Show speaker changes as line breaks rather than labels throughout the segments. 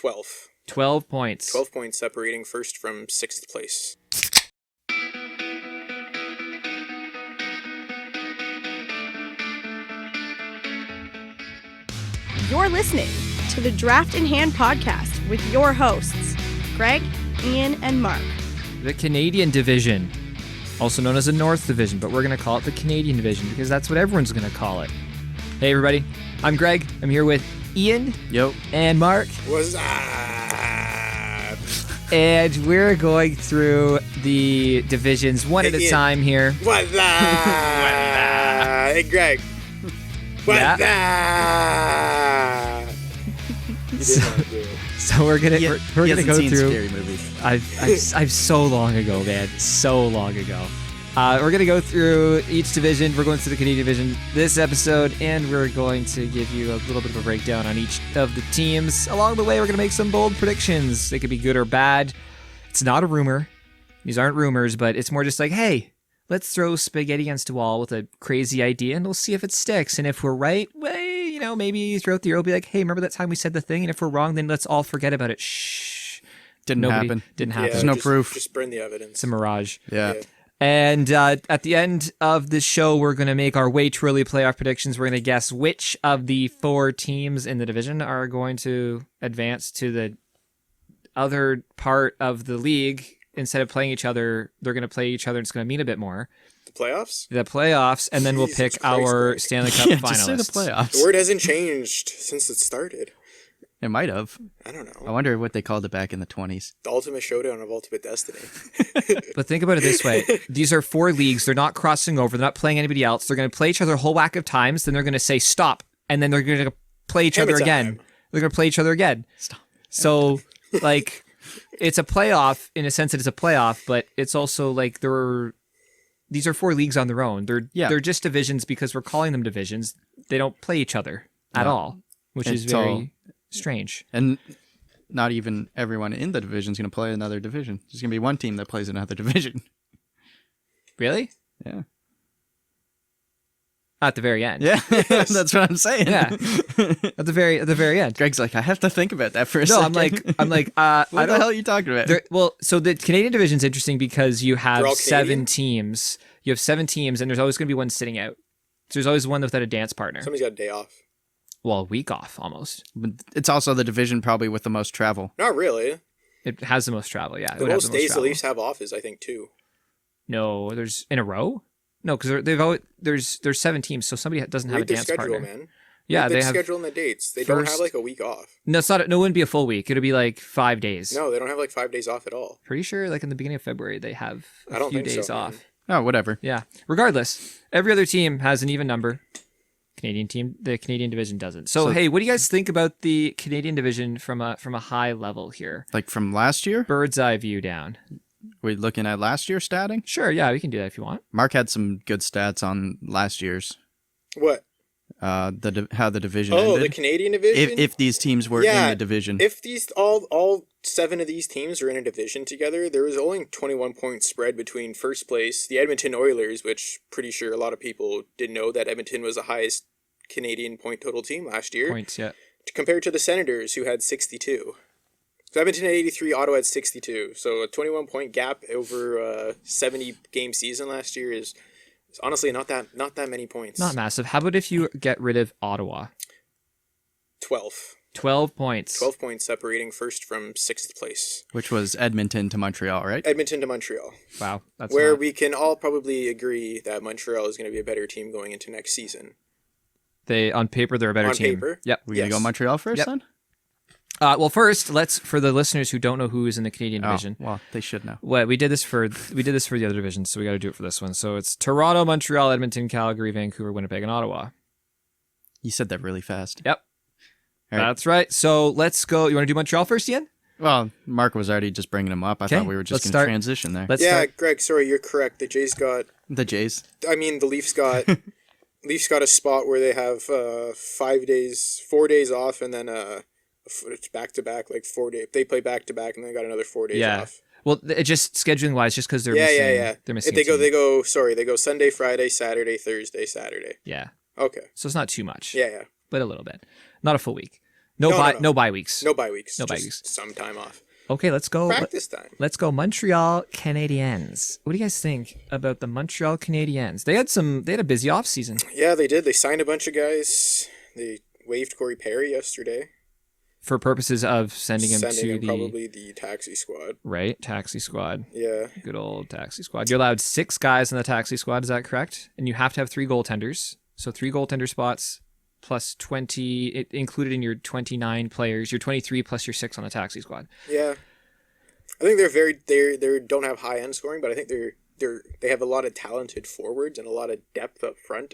12.
12 points.
12 points separating first from 6th place.
You're listening to the Draft in Hand podcast with your hosts, Greg, Ian, and Mark.
The Canadian Division, also known as the North Division, but we're going to call it the Canadian Division because that's what everyone's going to call it. Hey, everybody. I'm Greg. I'm here with Ian.
Yo.
And Mark.
What's up?
And we're going through the divisions one at a time here.
What's up? Hey, Greg. What's up? You didn't want to do it.
So we're gonna go through.
Scary movies.
I've so long ago, man, so long ago. We're gonna go through each division. We're going through the Canadian Division this episode, and we're going to give you a little bit of a breakdown on each of the teams. Along the way, we're gonna make some bold predictions. They could be good or bad. It's not a rumor. These aren't rumors, but it's more just like, hey, let's throw spaghetti against a wall with a crazy idea, and we'll see if it sticks. And if we're right, well, maybe throughout the year we'll be like, hey, remember that time we said the thing? And if we're wrong, then let's all forget about it. Shh.
Didn't happen.
There's
no proof.
Just burn the evidence.
It's a mirage.
Yeah.
And at the end of the show, we're going to make our way to early playoff predictions. We're going to guess which of the 4 teams in the division are going to advance to the other part of the league. Instead of playing each other, they're going to play each other, and it's going to mean a bit more.
The playoffs?
The playoffs, and then we'll pick our Stanley Cup finalists.
Just say the playoffs.
The word hasn't changed since it started.
It might have.
I don't know.
I wonder what they called it back in the 20s.
The ultimate showdown of ultimate destiny.
But think about it this way. These are 4 leagues. They're not crossing over. They're not playing anybody else. They're going to play each other a whole whack of times. Then they're going to say stop. And then they're going to play each other again. They're going to play each other again.
Stop.
So, like, it's a playoff in a sense that it's a playoff, but it's also like these are 4 leagues on their own. They're just divisions because we're calling them divisions. They don't play each other at all, which is very strange.
And not even everyone in the division is going to play another division. There's going to be one team that plays another division.
Really?
Yeah.
At the very end.
Yeah, that's what I'm saying.
Yeah. At the very end.
Greg's like, I have to think about that for a second.
I'm like,
what the hell are you talking about?
So the Canadian division is interesting because you have
all
7
Canadian?
teams. You have 7 teams, and there's always going to be one sitting out. So there's always one without a dance partner.
Somebody's got a day off.
Well, a week off almost.
But it's also the division probably with the most travel.
Not really.
It has the most travel. Yeah,
The most days the Leafs have off is, I think, 2.
No, there's in a row. No, because there's 7 teams, so somebody doesn't have a dance partner.
Man.
Yeah,
Read
they
the
have
schedule and the dates. They don't have like a week off.
No, it's not. No, it wouldn't be a full week. It'll be like 5 days.
No, they don't have like 5 days off at all.
Pretty sure, like in the beginning of February, they have
I don't
few
think
days
so,
off.
man.
Oh, whatever.
Yeah. Regardless, every other team has an even number. The Canadian division doesn't. So hey, what do you guys think about the Canadian division from a high level here?
Like from last year?
Bird's eye view down.
We're looking at last year's statting?
Sure, yeah, we can do that if you want.
Mark had some good stats on last year's.
What?
How the division
Oh,
ended.
the Canadian division?
If these teams were in a division.
If these all 7 of these teams are in a division together, there was only 21 point spread between first place, the Edmonton Oilers, which pretty sure a lot of people didn't know that Edmonton was the highest Canadian point total team last year.
Points, yeah.
Compared to the Senators, who had 62. So Edmonton had 83, Ottawa had 62. So a 21 point gap over a 70 game season last year is honestly not that many points.
Not massive. How about if you get rid of Ottawa?
12.
12 points.
12 points separating first from 6th place.
Which was Edmonton to Montreal, right?
Edmonton to Montreal.
Wow. That's
where
not...
we can all probably agree that Montreal is going to be a better team going into next season.
On paper, they're a better team.
On paper?
Yep.
We're going to go Montreal first then?
Well, first, for the listeners who don't know who is in the Canadian division.
Well, they should know.
Well, we did this for the other divisions, so we got to do it for this one. So it's Toronto, Montreal, Edmonton, Calgary, Vancouver, Winnipeg, and Ottawa.
You said that really fast.
Yep.
All right.
That's right. So let's go. You want to do Montreal first, Ian?
Well, Mark was already just bringing them up. I thought we were just going to transition there.
Greg, sorry, you're correct. The Jays got...
The Jays?
I mean, the Leafs got... Leafs got a spot where they have 4 days off, and then it's back-to-back, like 4 days. They play back-to-back, and then they got another 4 days off.
Well, it just scheduling-wise, just because they're missing... They're missing
They go Sunday, Friday, Saturday, Thursday, Saturday.
Yeah.
Okay.
So it's not too much.
Yeah.
But a little bit. Not a full week. No
No,
bye
no.
no bye weeks.
No bye weeks.
No bye
just
weeks.
Some time off.
Okay, let's go.
Practice time.
Let's go Montreal Canadiens. What do you guys think about the Montreal Canadiens? They had a busy offseason
Yeah, they did. They signed a bunch of guys. They waived Corey Perry yesterday.
for purposes of sending him to the
probably the taxi squad.
right taxi squad.
Yeah.
Good old taxi squad. You're allowed 6 guys in the taxi squad. Is that correct? And you have to have 3 goaltenders. So 3 goaltender spots plus 20 included in your 29 players. Your 23 plus your 6 on the taxi squad.
Yeah. I think they don't have high end scoring, but I think they have a lot of talented forwards and a lot of depth up front,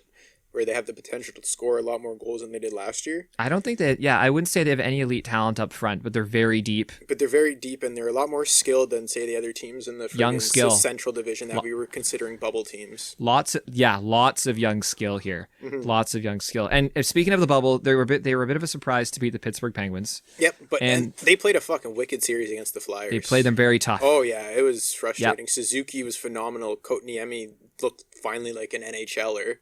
where they have the potential to score a lot more goals than they did last year.
I don't think that. Yeah, I wouldn't say they have any elite talent up front, but they're very deep.
But they're very deep, and they're a lot more skilled than, say, the other teams in the
Young skill.
Central Division that we were considering bubble teams.
Lots of young skill here. Lots of young skill. And speaking of the bubble, they were a bit of a surprise to beat the Pittsburgh Penguins.
Yep, and
And-
they played a fucking wicked series against the Flyers.
They played them very tough.
Oh yeah, it was frustrating. Suzuki was phenomenal. Kotniemi looked finally like an NHLer.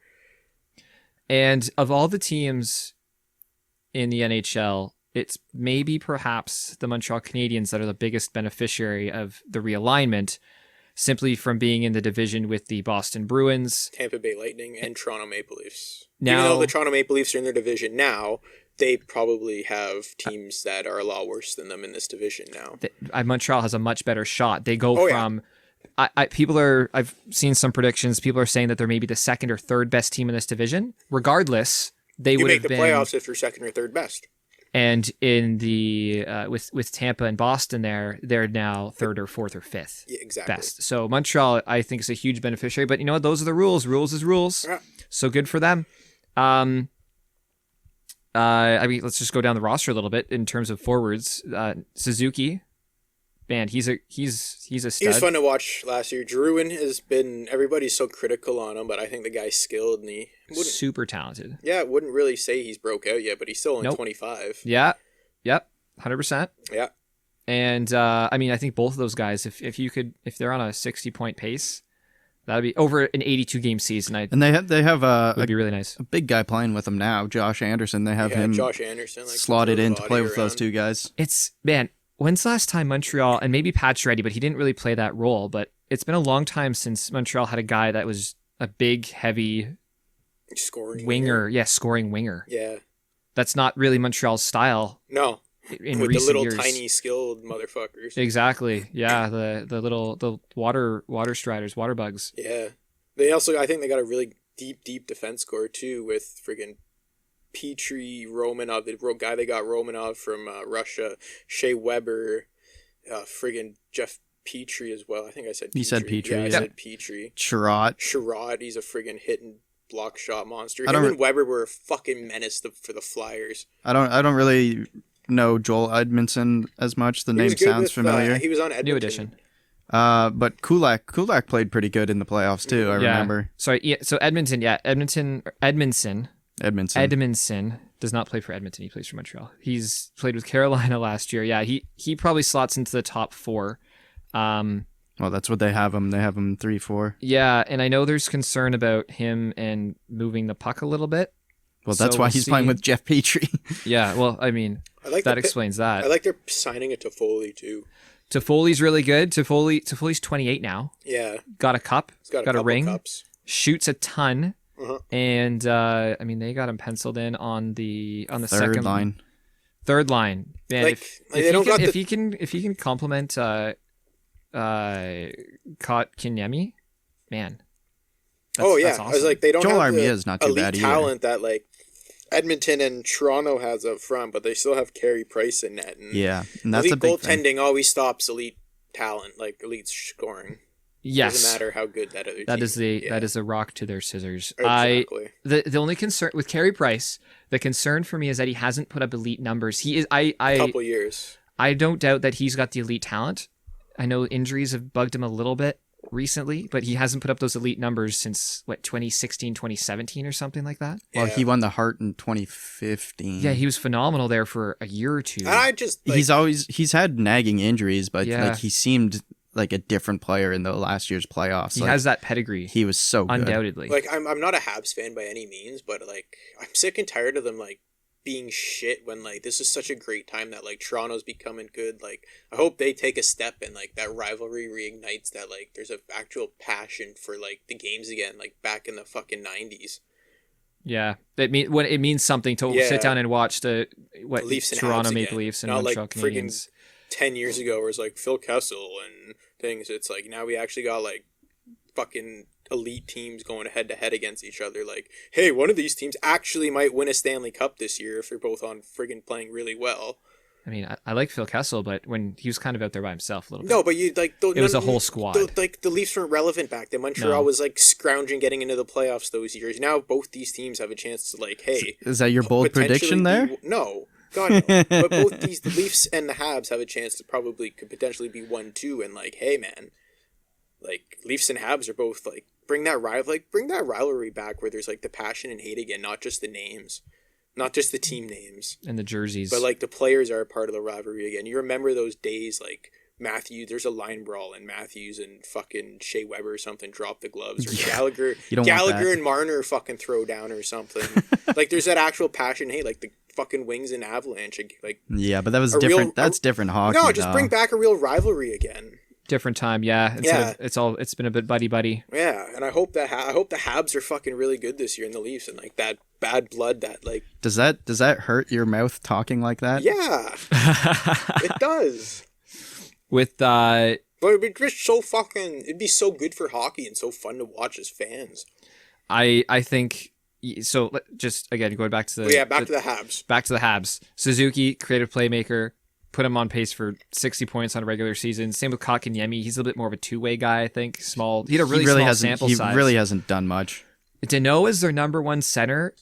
And of all the teams in the NHL, it's maybe perhaps the Montreal Canadiens that are the biggest beneficiary of the realignment, simply from being in the division with the Boston Bruins.
Tampa Bay Lightning and Toronto Maple Leafs.
Now-
Even though the Toronto Maple Leafs are in their division now, they probably have teams that are a lot worse than them in this division now.
Montreal has a much better shot. They go
Oh, yeah.
from I've seen some predictions. People are saying that they're maybe the second or third best team in this division. Regardless, they
You
would
make
have
the
been.
playoffs if you're second or third best.
And in the with Tampa and Boston, they're now third or fourth or fifth
Yeah, exactly.
best. So Montreal, I think, is a huge beneficiary. But you know what? Those are the rules. Rules is rules.
Yeah.
So good for them. Let's just go down the roster a little bit in terms of forwards. Suzuki, man, he's a stud.
He was fun to watch last year. Drouin has been, everybody's so critical on him, but I think the guy's skilled, and he wouldn't,
Super talented.
wouldn't really say he's broke out yet, but he's still only
Nope.
25.
Yeah. Yep. 100%.
Yeah.
And I think both of those guys, if they're on a 60-point pace, that'd be over an 82 game season.
And they have
Would be really nice.
a big guy playing with them now, Josh Anderson. They have him
Josh Anderson,
slotted in to play with those
around.
two guys.
It's, man, when's the last time Montreal, and maybe Pacioretty, but he didn't really play that role, but it's been a long time since Montreal had a guy that was a big, heavy
Scoring
winger. Yeah, scoring winger.
Yeah.
That's not really Montreal's style
No.
in
With the
recent
little
years.
tiny skilled motherfuckers.
Exactly. Yeah, the water striders, water bugs.
Yeah. They also, I think they got a really deep defense core too, with friggin' Petrie, Romanov, the guy they got Romanov from Russia, Shea Weber, friggin' Jeff Petrie as well. I think I said Petrie.
You said Petrie,
Yeah, I
yeah.
said Petrie.
Sherrod.
He's a friggin' hit and block shot monster.
I
Him
don't-
and Weber were a fucking menace for the Flyers.
I don't really know Joel Edmondson as much. The
He
name
was good
sounds
with,
familiar.
he was on Edmonton.
New addition.
But Kulak played pretty good in the playoffs too. I remember.
Sorry. Yeah. So Edmonton. Yeah. Edmondson does not play for Edmonton. He plays for Montreal. He's played with Carolina last year. Yeah. He probably slots into the top 4.
Well, that's what they have him. They have him 3-4.
Yeah. And I know there's concern about him and moving the puck a little bit.
Well, that's
So
why
we'll
he's
see.
playing with Jeff Petrie.
Yeah. Well, I mean,
I like
that
the-
explains that.
I like they're signing it to Foley too.
Toffoli's really good. Toffoli's 28 now.
Yeah.
Got a cup.
He's got a
got a
couple
ring.
cups.
Shoots a ton.
Uh-huh.
And they got him penciled in on the
Third
second
line.
Third line. Man,
Like, they don't got
if he can complement Kotkaniemi, man.
That's
awesome.
I was like, they don't
Joel
have the
Armia is not too
elite
bad either.
talent that like Edmonton and Toronto has up front, but they still have Carey Price in net. And
Yeah, and that's
elite
a big thing.
goaltending always stops elite talent, like elite scoring.
Yes.
Doesn't matter how good that other.
That
team
is a rock to their scissors.
Exactly.
The only concern with Carey Price, the concern for me is that he hasn't put up elite numbers. He is
A couple years.
I don't doubt that he's got the elite talent. I know injuries have bugged him a little bit recently, but he hasn't put up those elite numbers since 2016, 2017 or something like that.
Well,
Yeah.
he won the Hart in 2015.
Yeah, he was phenomenal there for a year or two.
And I just like,
he's had nagging injuries, but
Yeah.
like he seemed like a different player in the last year's playoffs.
He
Like,
has that pedigree,
he was so good.
undoubtedly.
like I'm not a Habs fan by any means, but like I'm sick and tired of them like being shit when like this is such a great time that like Toronto's becoming good. Like I hope they take a step and like that rivalry reignites, that like there's a actual passion for like the games again, like back in the fucking 90s.
Yeah, it means something to sit down and watch the
Leafs and
Toronto
Habs
Maple
again.
Leafs and
Not
Montreal
like
Canadiens.
10 years ago where it's like Phil Kessel and things. It's like now we actually got like fucking elite teams going head to head against each other. Like, hey, one of these teams actually might win a Stanley Cup this year if they're both on friggin' playing really well.
I mean, I like Phil Kessel, but when he was kind of out there by himself a little bit.
No, but you like
it was a whole squad.
The Leafs weren't relevant back then. Montreal was like scrounging getting into the playoffs those years. Now both these teams have a chance to like, hey,
is that your bold prediction there?
No, God no. But both the Leafs and the Habs have a chance to could potentially be 1-2, and like, hey man, like Leafs and Habs are both like bring that rivalry back where there's like the passion and hate again, not just the names. Not just the team names.
And the jerseys.
But, like, the players are a part of the rivalry again. You remember those days, like, there's a line brawl, and Matthews and fucking Shea Weber or something drop the gloves. Or Gallagher and Marner fucking throw down or something. Like, there's that actual passion. Hey, like, the fucking Wings and Avalanche. Like,
yeah, but that was different. That's different hockey.
No, just bring back a real rivalry again.
Different time, yeah. It's been a bit buddy.
Yeah, and I hope the Habs are fucking really good this year in the Leafs, and like that bad blood that like.
Does that hurt your mouth talking like that?
Yeah, it does.
But
it'd be just so fucking. It'd be so good for hockey and so fun to watch as fans.
I think so. Just again going back to the
back to the Habs.
Back to the Habs. Suzuki, creative playmaker. Put him on pace for 60 points on a regular season. Same with Kotkaniemi. He's a little bit more of a two-way guy, I think. Small. He had a really small sample size.
He really hasn't done much.
Danault is their number one center.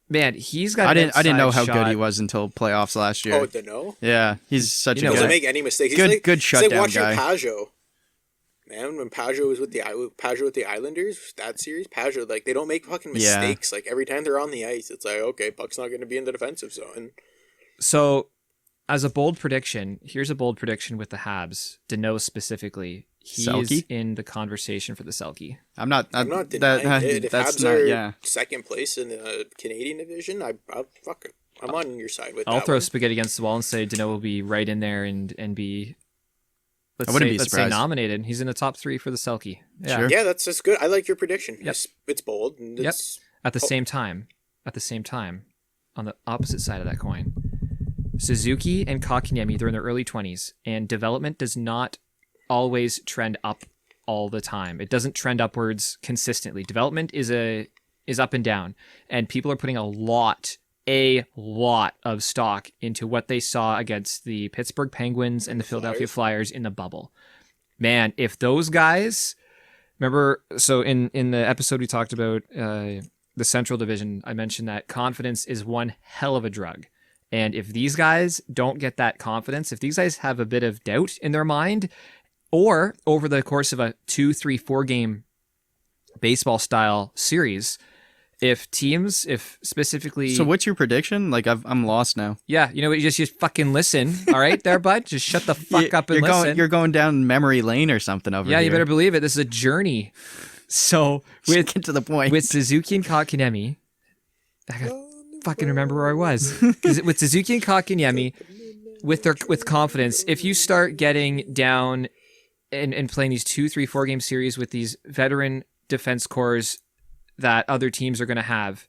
Man, he's got.
I didn't know how good he was until playoffs last year.
Oh, Danault?
Yeah, he's such a
good.
He
doesn't make any mistakes.
Good shutdown
like watching
guy.
Pajot. Man, when Pajot was with the Islanders, that series, Pajot, like they don't make fucking mistakes. Like every time they're on the ice, it's like, okay, puck's not going to be in the defensive zone.
So. As a bold prediction, here's a bold prediction with the Habs. Danault specifically, he's in the conversation for the Selke.
I'm not denying it. If Habs are second place in the Canadian division, I'm on your side with that.
I'll throw spaghetti against the wall and say Danault will be right in there and be. Let's say nominated. He's in the top 3 for the Selke. Yeah,
sure. Yeah, that's good. I like your prediction. Yep. It's bold. And it's,
At the same time, on the opposite side of that coin. Suzuki and Kotkaniemi, they're in their early 20s, and development does not always trend up all the time. It doesn't trend upwards consistently. Development is up and down, and people are putting a lot of stock into what they saw against the Pittsburgh Penguins and the Philadelphia Flyers in the bubble. Man, if those guys, remember, so in the episode we talked about the Central Division, I mentioned that confidence is one hell of a drug. And if these guys don't get that confidence, if these guys have a bit of doubt in their mind, or over the course of a 2, 3, 4 game baseball style series, if specifically...
So what's your prediction? Like, I'm lost now.
Yeah, you know what? You just fucking listen. All right there, bud? Just shut the fuck up and listen.
You're going down memory lane or something over here.
Yeah, you better believe it. This is a journey. So,
get to the point.
With Suzuki and Kotkaniemi, I got fucking remember where I was. Because with Suzuki and Kotkaniemi, with confidence, if you start getting down and playing these 2, 3, 4 game series with these veteran defense cores that other teams are going to have,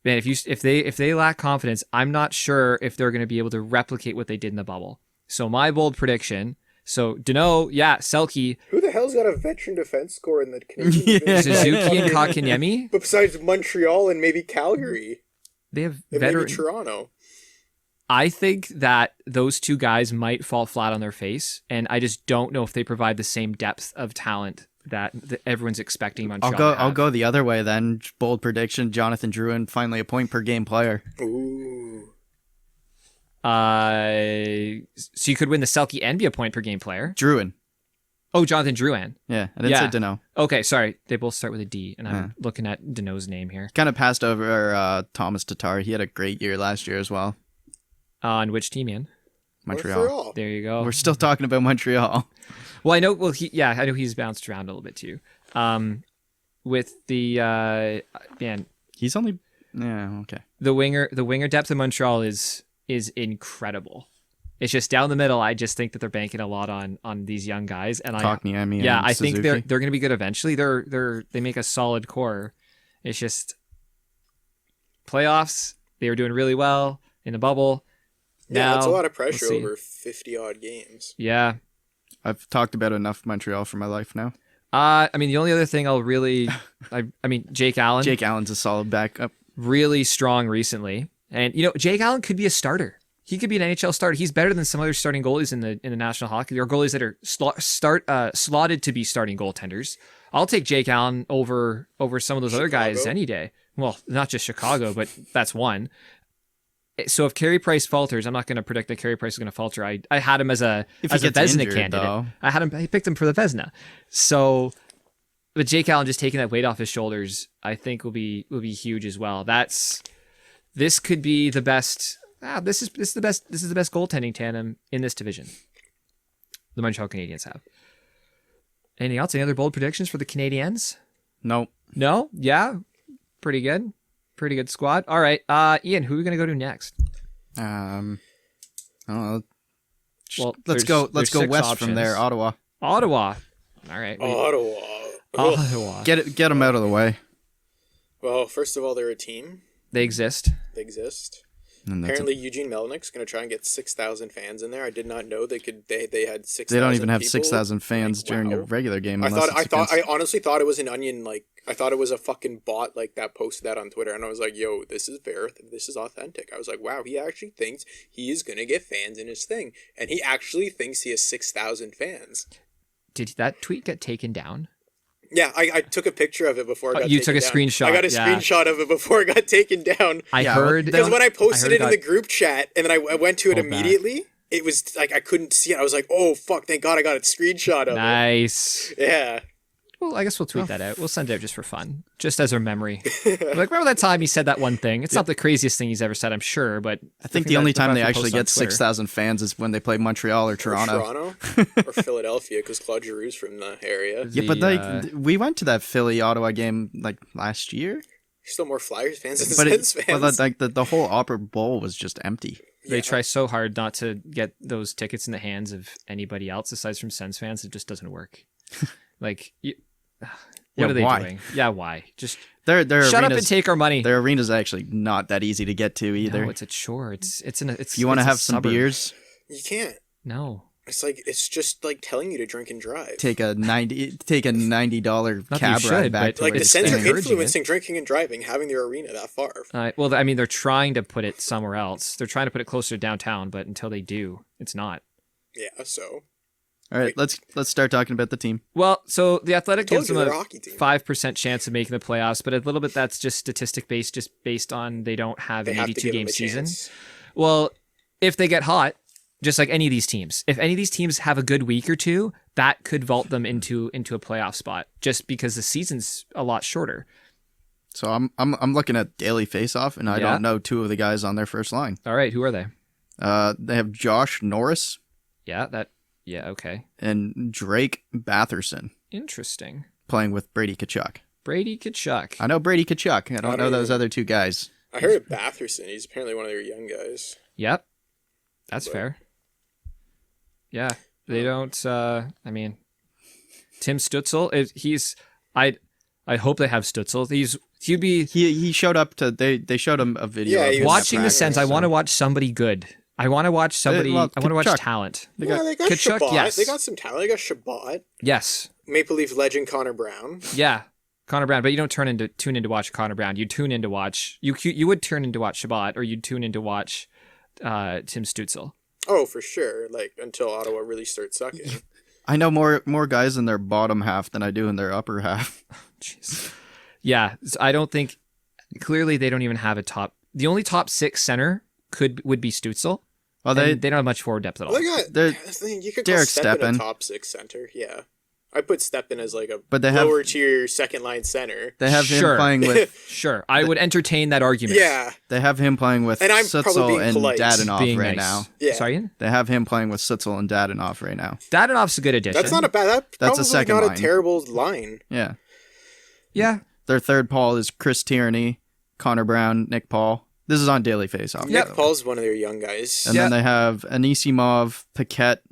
man, if they lack confidence, I'm not sure if they're going to be able to replicate what they did in the bubble. So my bold prediction. So Danault, Selke.
Who the hell's got a veteran defense core in the Canadian division?
Suzuki and Kotkaniemi.
But besides Montreal and maybe Calgary.
They have
veteran. Maybe Toronto.
I think that those two guys might fall flat on their face, and I just don't know if they provide the same depth of talent that everyone's expecting Montreal.
I'll go the other way then. Bold prediction: Jonathan Drouin finally a point per game player.
Ooh.
So you could win the Selke and be a point per game player.
Drouin.
Oh, Jonathan Drouin.
Yeah, I didn't say Danault.
Okay, sorry. They both start with a D, and I'm looking at Danault's name here.
Kind of passed over Thomas Tatar. He had a great year last year as well.
On which team, Ian?
Montreal.
There you go.
We're still talking about Montreal.
Well, I know. Well, I know he's bounced around a little bit too. With the man,
he's only Yeah, okay.
The winger depth in Montreal is incredible. It's just down the middle. I just think that they're banking a lot on these young guys, and
Kotkaniemi
yeah,
and
I think
Suzuki.
they're going to be good eventually. They make a solid core. It's just playoffs. They were doing really well in the bubble.
Yeah,
Now,
it's a lot of pressure
we'll see.
over 50-odd games.
Yeah.
I've talked about enough Montreal for my life now.
I mean, the only other thing I'll really, I mean, Jake Allen.
Jake Allen's a solid backup.
Really strong recently, and Jake Allen could be a starter. He could be an NHL starter. He's better than some other starting goalies in the National Hockey. There are goalies that are slotted to be starting goaltenders. I'll take Jake Allen over some of those other guys any day. Well, not just Chicago, but that's one. So if Carey Price falters, I'm not going to predict that Carey Price is going to falter. I had him as a Vezina
injured,
candidate.
though.
I picked him for the Vezina. So, but Jake Allen just taking that weight off his shoulders, I think will be huge as well. This could be the best. This is the best goaltending tandem in this division. The Montreal Canadiens have. Anything else? Any other bold predictions for the Canadiens?
Nope.
No? Yeah? Pretty good. Pretty good squad. All right. Ian, who are we going to go to next?
I don't know.
Well,
Let's go
there's
west
6
from
options.
there. Ottawa.
All right.
Ottawa.
Ottawa.
Get them out of the way.
Well, first of all, they're a team.
They exist.
They exist.
And that's
Apparently, Eugene Melnick's going to try and get 6,000 fans in there. I did not know they had 6,000.
They don't even have
people.
6,000 fans during a
wow.
regular game.
I honestly thought it was an onion. Like, I thought it was a fucking bot like that posted that on Twitter, and I was like, "Yo, this is this is authentic." I was like, "Wow, he actually thinks he is gonna get fans in his thing, and he actually thinks he has 6,000 fans."
Did that tweet get taken down?
Yeah, I took a picture of it before it got
you
taken
took a
down.
screenshot.
I got a
yeah.
screenshot of it before it got taken down.
I
Yeah,
heard
Because when I posted it in
got
the group chat and then I went to it
pulled back.
immediately, it was like I couldn't see it. I was like, "Oh fuck! Thank God I got a screenshot of
Nice.
it." Yeah.
Well, I guess we'll tweet that out. We'll send it out just for fun, just as a memory. Like, remember that time he said that one thing? It's not the craziest thing he's ever said, I'm sure, but
I think the only time they actually get 6,000 fans is when they play Montreal or Toronto.
Or Philadelphia, because Claude Giroux's from the area.
Yeah, but we went to that Philly-Ottawa game like last year.
There's still more Flyers fans than
But
Sens fans.
the whole Opera Bowl was just empty.
They try so hard not to get those tickets in the hands of anybody else aside from Sens fans. It just doesn't work. Like, what are they
why?
doing? Yeah, why? Just
Their
shut up
arenas-
and take our money.
Their arena's actually not that easy to get to either.
No, it's a chore. It's
if you want to
it's a
have some
suburb.
beers,
You can't.
No.
It's just like telling you to drink and drive.
take a $90
Not that
cab
you
ride
should,
back
but,
to
Like
where
the
it's
Sens are
staying.
encouraging
influencing drinking and driving, having their arena that far.
Well, I mean, they're trying to put it somewhere else. They're trying to put it closer to downtown, but until they do, it's not.
Yeah, so
All right, let's start talking about the team.
Well, so the Athletic
Told
gives
you
them
they're
a
a hockey team.
5% chance of making the playoffs, but a little bit that's just statistic based, just based on they don't have
they
an
have to
82
give
game
them a
season.
chance.
Well, if they get hot, just like any of these teams, if any of these teams have a good week or two, that could vault them into a playoff spot, just because the season's a lot shorter.
So I'm looking at daily face-off, and I
Yeah.
don't know two of the guys on their first line.
All right, who are they?
They have Josh Norris
Yeah, okay.
and Drake Batherson
Interesting.
playing with Brady Tkachuk.
Brady Tkachuk.
I know Brady Tkachuk. I don't know those other two guys.
I heard of Batherson. He's apparently one of their young guys.
Yep. That's
But-
fair. Yeah. They don't I mean Tim Stutzel, I hope they have Stutzel. He'd be
He showed up to they showed him a video.
Yeah,
of
he
him
was
at
watching the
practice,
Sens. I
so-
want to watch somebody good. I want to watch somebody
well,
I want to watch
Tkachuk.
talent.
They
Yeah,
got-
they got
Tkachuk,
Shabbat.
yes.
They got some talent. They got Shabbat.
Yes.
Maple Leaf legend Connor Brown.
Yeah. Connor Brown, but you don't tune in to watch Connor Brown. You tune in to watch you would turn in to watch Shabbat, or you'd tune in to watch Tim Stutzel.
Oh, for sure. Like until Ottawa really starts sucking.
I know more guys in their bottom half than I do in their upper half.
Jeez. Yeah, so I don't think clearly they don't even have a top. The only top 6 center would be Stutzel.
Well,
They
they
don't have much forward depth at all.
Well, they got.
They're-
I think you could
Derek
call Steppen
Steppen.
a top 6 center. Yeah, I put Steppen as like a
But they have-
lower tier second line center.
they have him
Sure.
playing with
Sure, I would entertain that argument.
Yeah,
they have him playing with
And I'm probably
Sutzel
being
and
polite.
Dadonov
Being
right
nice.
now.
Yeah.
Sorry,
They have him playing with Sutzel and Dadonov right now.
Dadonov's a good addition.
that's not a bad. That's
That's a
probably
second
not
line.
a terrible line.
Yeah.
Yeah,
Their third Paul is Chris Tierney, Connor Brown, Nick Paul. This is on Daily Faceoff.
Nick Paul's one of their young guys.
And then they have Anisimov, Paquette,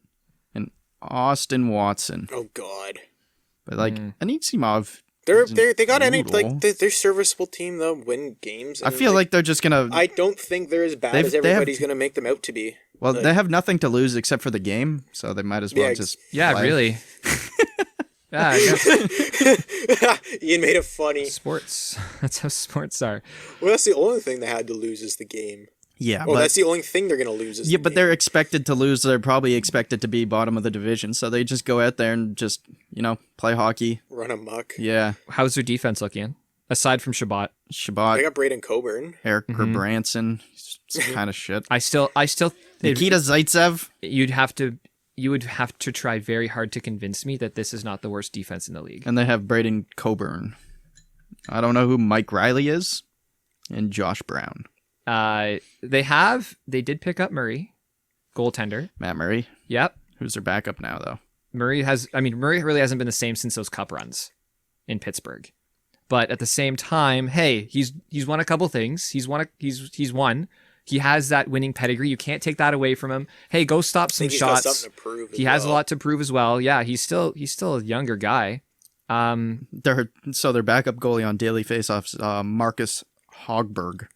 and Austin Watson.
Oh God.
But Anisimov,
they got any
brutal.
their serviceable team though win games.
I feel like they're just gonna.
I don't think they're as bad as everybody's gonna make them out to be.
Well, they have nothing to lose except for the game, so they might as well just.
Yeah,
play.
really. Yeah, I guess.
Ian made it funny.
Sports. That's how sports are.
Well, that's the only thing they had to lose is the game.
Yeah,
Well,
but
that's the only thing they're gonna lose. Is
yeah,
the
but
game.
they're expected to lose. They're probably expected to be bottom of the division, so they just go out there and just play hockey.
Run amok.
Yeah,
How's their defense looking? Aside from Shabbat,
They got Braden Coburn.
Eric Branson, kind of shit.
I still
Nikita Zaitsev.
you would have to try very hard to convince me that this is not the worst defense in the league.
And they have Braden Coburn. I don't know who Mike Riley is. And Josh Brown.
They did pick up Murray, goaltender.
Matt Murray.
Yep.
Who's their backup now, though?
Murray really hasn't been the same since those cup runs in Pittsburgh. But at the same time, hey, he's won a couple things. He's won. He has that winning pedigree. You can't take that away from him. Hey, go stop some
He's
shots.
got something to prove as
He has a
well.
lot to prove as well. Yeah, he's still a younger guy.
Their backup goalie on Daily Faceoff's Marcus Hogberg.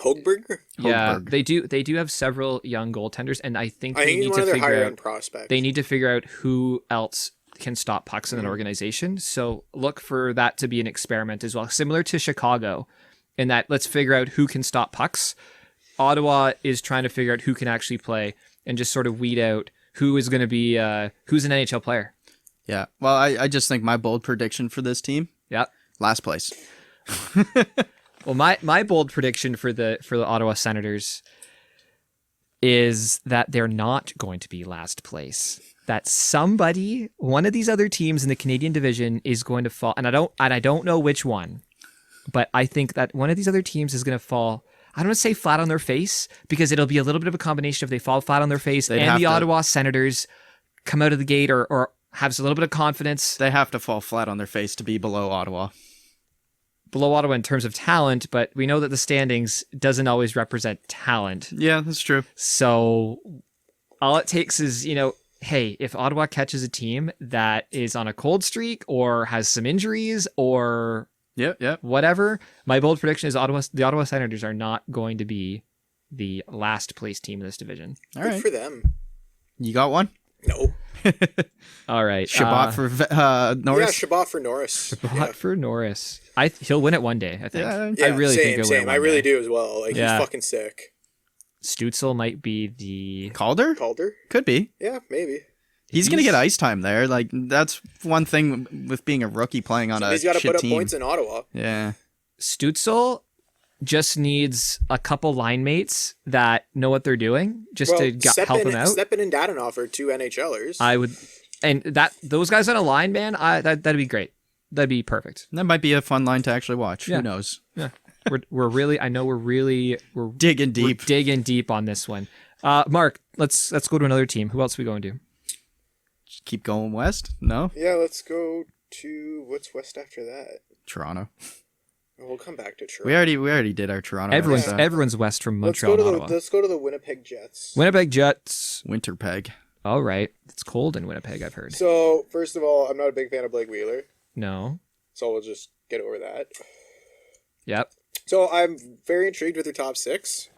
Hogberg?
Yeah,
Hogberg.
they do have several young goaltenders, and I think
I think
they
he's
need
one
to
of their
figure
higher
out.
end prospects.
They need to figure out who else can stop pucks in an organization. So look for that to be an experiment as well, similar to Chicago, in that let's figure out who can stop pucks. Ottawa is trying to figure out who can actually play and just sort of weed out who is going to be who's an NHL player.
Yeah. Well, I just think my bold prediction for this team,
Yeah.
last place.
Well, my bold prediction for the Ottawa Senators is that they're not going to be last place. That one of these other teams in the Canadian division is going to fall, and I don't know which one, but I think that one of these other teams is going to fall. I don't want to say flat on their face, because it'll be a little bit of a combination if they fall flat on their face and the Ottawa Senators come out of the gate or have a little bit of confidence.
They have to fall flat on their face to be below Ottawa.
Below Ottawa in terms of talent, but we know that the standings doesn't always represent talent.
Yeah, that's true.
So all it takes is, hey, if Ottawa catches a team that is on a cold streak or has some injuries or
Yep.
whatever, my bold prediction is the Ottawa Senators are not going to be the last place team in this division.
All
Good
right.
for them.
You got one?
No.
All right.
Shabbat for Norris?
Yeah, Shabbat for Norris.
Shabbat for Norris. He'll win it one day, I think.
Yeah.
I really
same,
think he'll win it
same.
one
I really
day.
do as well. Like,
Yeah.
he's fucking sick.
Stutzel might be the...
Calder?
Calder?
Could be.
Yeah, maybe.
He's going to get ice time there. Like, that's one thing with being a rookie playing on
He's
a
got to
shit
put up
team.
points in Ottawa.
Yeah.
Stutzel just needs a couple line mates that know what they're doing just to help him out.
Steppen and Dadonov are two NHLers.
I would, and those guys on a line, man, that'd be great. That'd be perfect.
That might be a fun line to actually watch.
Yeah.
Who knows?
Yeah, we're
Digging deep.
We're digging deep on this one. Mark, let's go to another team. Who else are we going to?
Just keep going west? No?
Yeah, let's go to... What's west after that?
Toronto.
We'll come back to Toronto.
We already did our Toronto.
Everyone's west from Montreal and Ottawa.
Let's go to the Winnipeg Jets.
Winnipeg Jets.
Winterpeg.
All right, it's cold in Winnipeg, I've heard.
So, first of all, I'm not a big fan of Blake Wheeler,
No.
so we'll just get over that.
Yep.
So, I'm very intrigued with their top six.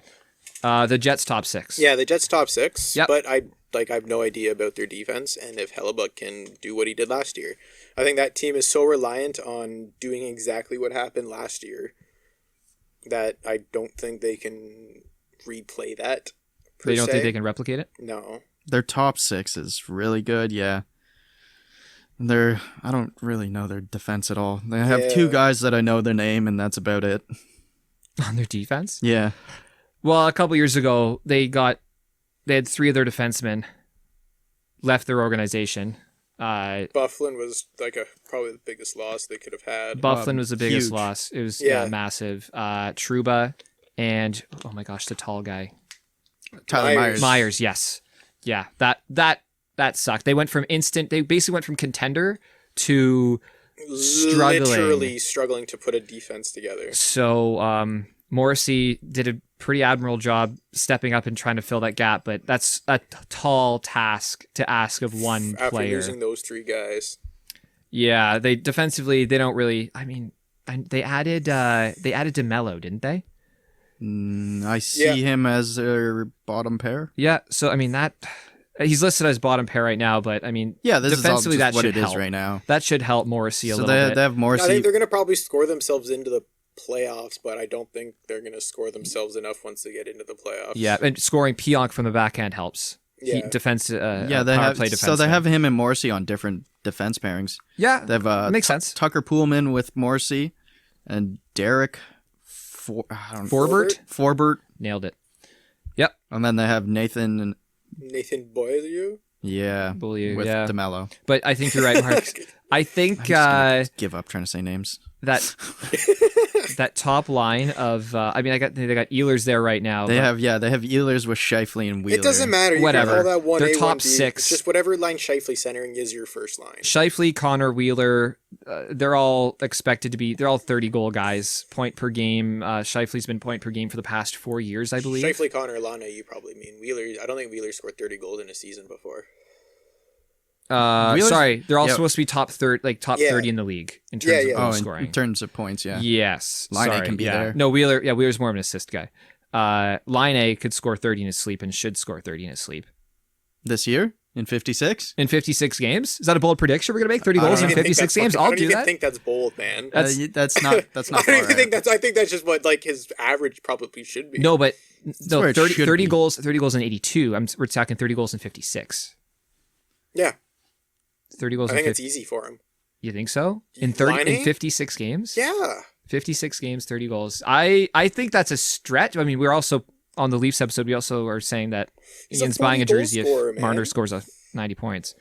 The Jets top six.
Yeah, the Jets top six.
Yep.
But I have no idea about their defense and if Hellebuck can do what he did last year. I think that team is so reliant on doing exactly what happened last year that I don't think they can replay that.
They don't think they can replicate it?
No.
Their top six is really good, yeah. I don't really know their defense at all. They have two guys that I know their name, and that's about it.
On their defense?
Yeah.
Well, a couple years ago, they had three of their defensemen left their organization.
Bufflin was probably the biggest loss they could have had.
Bufflin was the biggest
huge.
loss. It was
Yeah.
massive. Trouba and oh my gosh, the tall guy.
Tyler Myers.
Myers, yes. Yeah, that sucked. They basically went from contender to
literally struggling to put a defense together.
So Morrissey did a pretty admirable job stepping up and trying to fill that gap, but that's a tall task to ask of one
After
player.
losing those 3 guys.
Yeah, they defensively they don't really. I mean, they added DeMello, didn't they?
I see him as their bottom pair.
Yeah, so I mean that he's listed as bottom pair right now, but I mean,
Yeah, this
defensively
is all just
that
what
should
it
help
is right now.
That should help Morrissey a
So
little bit.
they have
I
Morrissey.
think they're going to probably score themselves into the playoffs, but I don't think they're going to score themselves enough once they get into the playoffs.
Yeah, and scoring Pionk from the backhand helps.
Yeah.
Defense.
They
power
have
play
so they
defenseman.
have him and Morrissey on different defense pairings.
Yeah,
They have
makes sense.
Tucker Poolman with Morrissey and Derek
Forbert nailed it. Yep.
And then they have Nathan
Boyle.
Beaulieu,
with
yeah.
DeMello.
But I think you're right, Mark. I think
I'm just gonna give up trying to say names.
that top line of I mean, they got Ehlers there right now.
They
but
have Ehlers with Scheifele and Wheeler.
It doesn't matter. You
Whatever.
Can call that 1A,
They're top
1B.
6.
It's just whatever line Scheifele centering is your first line.
Scheifele, Connor, Wheeler, they're all expected to be. They're all 30-goal guys, point per game. Scheifele's been point per game for the past 4 years, I believe.
Scheifele, Connor, Lana, you probably mean. Wheeler, I don't think Wheeler scored 30 goals in a season before.
Sorry, they're all supposed to be top 30 in the league in terms of goal scoring.
In terms of points, yeah.
Yes,
Line A can be there.
No, Wheeler's more of an assist guy. Line A could score 30 in his sleep and should score 30 in his sleep.
This year? In 56?
In 56 games? Is that a bold prediction? We're going to make 30 goals in 56 games? I'll do that.
I don't even think that's bold, man.
That's not
I don't even think that's. I think that's just what like his average probably should be.
No, but
where it
30
should be.
goals in 82. We're talking 30 goals in 56.
Yeah,
30 goals
I
in
think
50.
it's easy for him.
You think so? In
Line A?
56 games?
Yeah.
56 games, 30 goals. I think that's a stretch. I mean, we're also on the Leafs episode, we also are saying that
He's a
Ian's buying a
40 goal
jersey
scorer,
if
man.
Marner scores 90 points.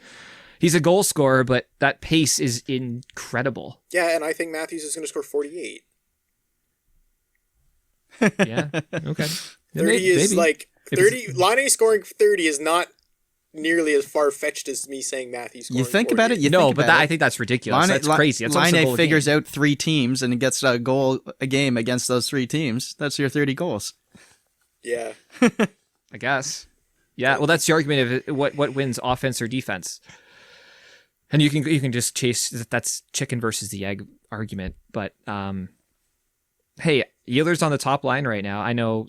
He's a goal scorer, but that pace is incredible.
Yeah, and I think Matthews is going to score 48.
Yeah. Okay.
30 is
Maybe.
like
If
30. Line A scoring 30 is not nearly as far fetched as me saying Matthews.
You think about it?
I think that's ridiculous. That's crazy. That's
Line
almost a
A
goal a
figures
game.
out 3 teams and gets a goal a game against those 3 teams. That's your 30 goals.
Yeah.
I guess. Yeah. Well, that's the argument of what wins, offense or defense. And you can just chase that's chicken versus the egg argument. But hey, Ehlers on the top line right now. I know